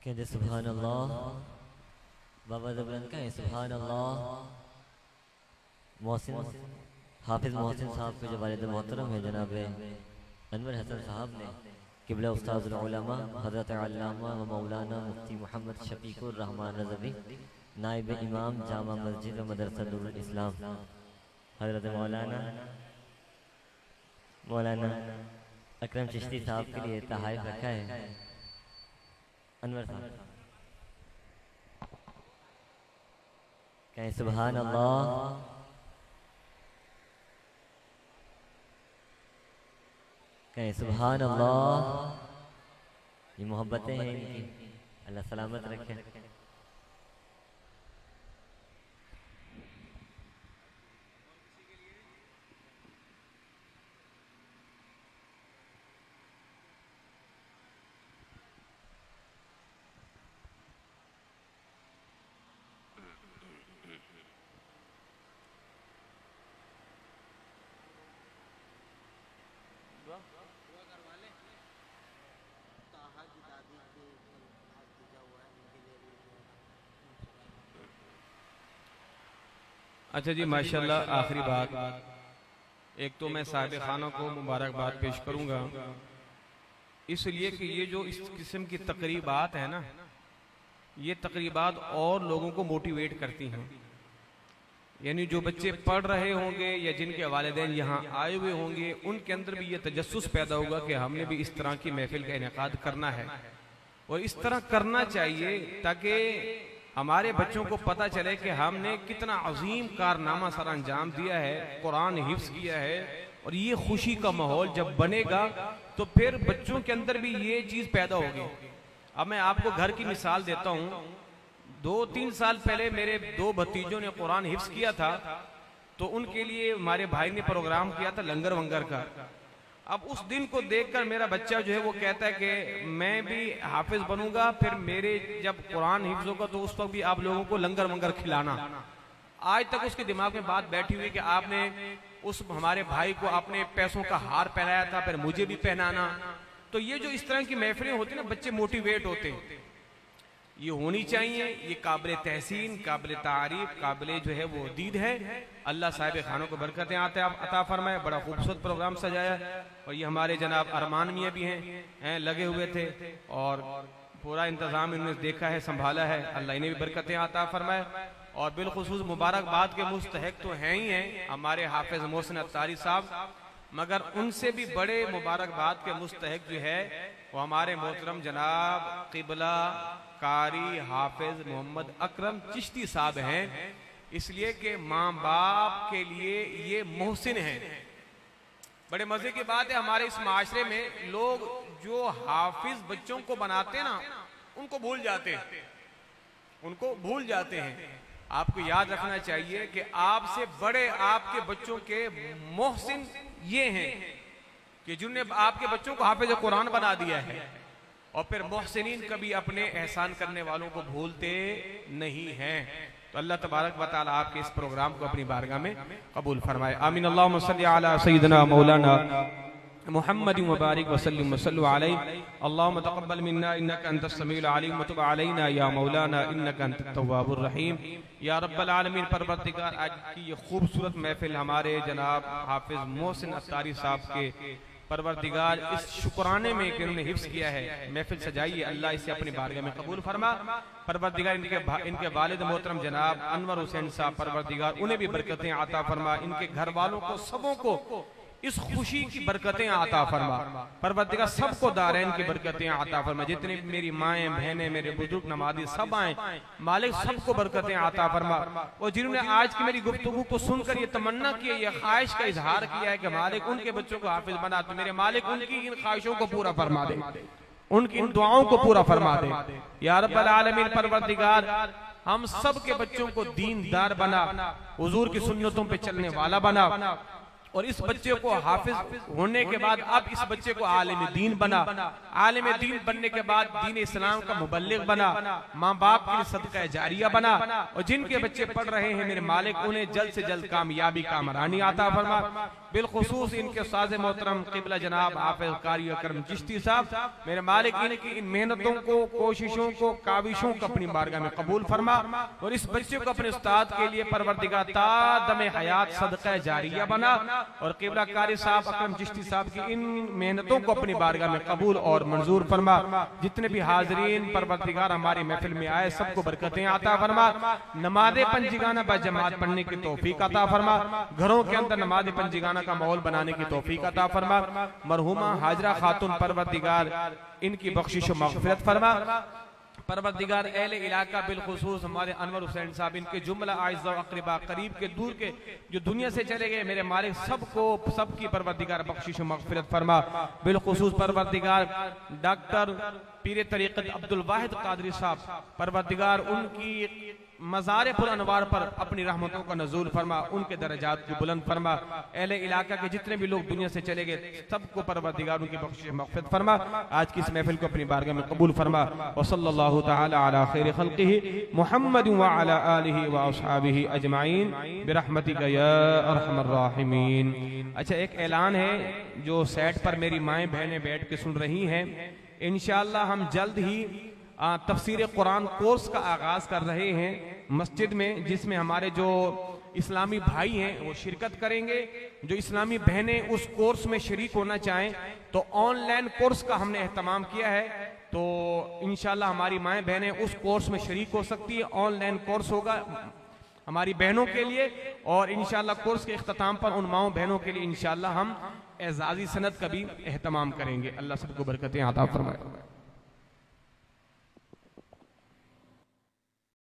कहते सुभान अल्लाह। बाबा जबरन कहें सुभान अल्लाह। मोहसिन हाफिज मोहसिन साहब के जो वालिद मोहतरम है जनाब अनवर हसन साहब ने किबला उस्ताद उलमा हज़रत अल्लामा व मौलाना मुफ्ती मोहम्मद शफीकुर रहमान रज़वी नाइब इमाम जामा मस्जिद व मदरसा नूरुल इस्लाम हज़रत मौलाना अकरम चिश्ती साहब के लिए तहाइफ रखा है। अनवर साहब कहें सुभान अल्लाह। कहें सुभान अल्लाह। ये मोहब्बतें हैं इनकी, अल्लाह सलामत रखे। अच्छा जी माशाल्लाह, आखिरी बात, एक तो मैं साहिब खाना को मुबारकबाद पेश करूंगा इसलिए कि ये जो इस किस्म की तकरीबात है ना, ये तकरीबात और लोगों को मोटिवेट करती हैं। यानी जो बच्चे पढ़ रहे होंगे या जिनके वालिदैन यहाँ आए हुए होंगे, उनके अंदर भी ये तजस्सुस पैदा होगा कि हमने भी इस तरह की महफिल का इनेकाद करना है और इस तरह करना चाहिए ताकि हमारे बच्चों को पता चले कि हमने कितना अजीम कारनामा सर अंजाम दिया है, कुरान हिफ्ज किया है। और ये खुशी का माहौल जब बनेगा तो फिर बच्चों के अंदर भी ये चीज पैदा होगी। अब मैं आपको घर की मिसाल देता हूँ। 2-3 साल पहले मेरे 2 भतीजों ने कुरान हिफ्ज किया था, तो उनके लिए हमारे भाई ने प्रोग्राम किया था लंगर वंगर का। अब उस दिन को देखकर मेरा बच्चा जो है वो कहता है कि मैं भी हाफिज बनूंगा, फिर मेरे जब कुरान हिफ्ज होगा तो उस वक्त भी आप लोगों को लंगर वंगर खिलाना। आज तक उसके दिमाग में बात बैठी हुई कि आपने उस हमारे भाई को आपने पैसों का हार पहनाया था, फिर मुझे भी पहनाना। तो ये जो इस तरह की महफिलें होती है ना, बच्चे मोटिवेट होते हैं, ये होनी चाहिए। ये काबिल तहसीन, काबिल तारीफ, काबिल जो है वो दीद है। अल्लाह साहिब खानों को बरकतें अता फरमाए। बड़ा खूबसूरत प्रोग्राम सजाया और ये हमारे जनाब अरमान मियाँ भी हैं लगे हुए थे और पूरा इंतजाम इन्होंने देखा है, संभाला है। अल्लाह इन्हें भी बरकतें अता फरमाए। और बिलखुसूस मुबारकबाद के मुस्तहक तो हैं ही हैं हमारे हाफिज मोहसिन अत्तारी साहब, मगर उनसे भी बड़े मुबारकबाद के मुस्तहक जो है वो हमारे मोहतरम जनाब क़िबला कारी हाफिज मोहम्मद अकरम चिश्ती साहब हैं। इसलिए कि माँ बाप के लिए ये मोहसिन हैं। बड़े मजे की बात है, हमारे इस माशरे में लोग जो हाफिज बच्चों को बनाते हैं ना, उनको भूल जाते हैं। आपको याद रखना चाहिए कि आपसे बड़े आपके बच्चों के मोहसिन ये हैं कि जिन्होंने आपके बच्चों को हाफिज कुरान बना दिया है। और फिर मोहसिनीन कभी अपने एहसान करने वालों को भूलते नहीं हैं। तो अल्लाह तबारक व तआला आपके इस प्रोग्राम को अपनी बारगाह में कबूल फरमाए। आमीन। अल्लाहुम्मा सल्ली अला सय्यिदना मौलाना मुहम्मद व बारिक व सल्लिम व सल्लु अलैहि। अल्लाहुम्मा तक़ब्बल मिन्ना इन्नका अंतस समीउल अलीम व तुब अलैना या मौलाना इन्नका अंतत तव्वाबुर रहीम। या रब्बल आलमीन, परवरदिगार आज की ये खूबसूरत महफिल हमारे जनाब हाफिज मोहसिन अत्तारी साहब के परवरदिगार इस शुक्राने में कि उन्होंने हिफ्ज किया है, महफिल सजाई है, अल्लाह इसे अपनी बारगाह में कबूल फरमा। परवरदिगार इनके वालिद मोहतरम जनाब अनवर हुसैन साहब, परवरदिगार उन्हें भी बरकतें आता फरमा। इनके घर वालों को सबों को इस खुशी की बरकतें आता फरमा। परवरदिगार सबको दारैन की बरकतें आता फरमा। जितने मेरी माएँ बहनें मेरे बुजुर्ग नमाजी सब आए, मालिक सबको बरकतें आता फरमा। और जिन्होंने आज की मेरी गुफ्तगू को सुनकर ये तमन्ना की है, ये ख्वाहिश का इजहार किया है कि मालिक उनके बच्चों को हाफिज बना, तो मेरे मालिक उनकी इन ख्वाहिशों को पूरा फरमा दे, उनकी इन दुआओं को पूरा फरमा दे। या रब्बल आलमीन, परवरदिगार हम सब के बच्चों को दीनदार बना, हुजूर की सुन्नतों पे चलने वाला बना। और इस बच्चे को हाफिज होने के बाद अब इस बच्चे को आलिम दीन बना। आलिम दीन बनने के बाद दीन इस्लाम का मुबल्लिग बना, माँ बाप के लिए सदका जारिया बना। और जिनके बच्चे पढ़ रहे हैं मेरे मालिक उन्हें जल्द से जल्द कामयाबी कामरानी आता फरमा। बिलखुसूस इनके उस्ताद मोहतरम क़िबला जनाब हाफ़िज़ कारी अकरम चिश्ती साहब, मेरे मालिक इनकी इन मेहनतों को, कोशिशों को, काविशों को अपनी बारगाह में कबूल फरमा और इस बच्चे को अपने उस्ताद के लिए परवरदिगार ता दमे हयात सदका जारिया बना और क़िबला कारी साहब अकरम चिश्ती साहब की इन मेहनतों को अपनी बारगाह में कबूल और मंजूर फरमा। जितने भी हाजरीन परवरदिगार हमारी महफिल में आए सबको बरकतें आता फरमा, नमाज़े पंजीगाना बजमात पढ़ने की तौफीक अता फरमा, घरों के अंदर नमाज़े पंजीगाना का माहौल बनाने की तौफीक अता फरमा। मरहुमा हाजरा खातून परवरदिगार इनकी बख्शिश और मग़फ़िरत फरमा। परवरदिगार अहले इलाका बिलखुसूस हमारे अनवर हुसैन साहब, इनके जुमला आइज़ा व अक़रिबा करीब के दूर के जो दुनिया से चले गए, मेरे मालिक सबको सबकी परवरदिगार बख्शिश व मग़फ़िरत फरमा। बिलखुसूस परवरदिगार डॉक्टर पीर तरीक़त अब्दुल वाहिद क़ादरी साहब, परवरदिगार उनकी मज़ार पुर अनवार पर अपनी रहमतों का नज़ूल फरमा, उनके दरजात को बुलंद फरमा। अहले इलाका के जितने भी लोग दुनिया से चले गए सबको परवरदिगार उनकी बख्शिश मग़फ़िरत फरमा। आज की इस महफिल को अपनी बारगाह में कबूल फरमा। व सल्लल्लाहु तआला अला खैरि खल्क़िही मुहम्मद व अला आलिहि व अस्हाबिहि अजमाइन बिरहमतिका या अरहमर राहिमीन। अच्छा, एक ऐलान है जो सेट पर मेरी माएँ बहनें बैठ के सुन रही हैं, इंशाअल्लाह हम जल्द ही तफसीर कुरान कोर्स का आगाज कर रहे हैं मस्जिद में, जिसमें हमारे जो इस्लामी भाई हैं वो शिरकत करेंगे। जो इस्लामी बहनें उस कोर्स में शरीक होना चाहें तो ऑनलाइन कोर्स का हमने एहतमाम किया है, तो इंशाल्लाह हमारी माएँ बहनें उस कोर्स में शरीक हो सकती है। ऑनलाइन कोर्स होगा हमारी बहनों के लिए और इंशाल्लाह कोर्स के इख्तिताम पर उन माओ बहनों के लिए इंशाल्लाह हम एजाज़ी सनद का भी एहतमाम करेंगे। अल्लाह सबको बरकतें अता फरमाए।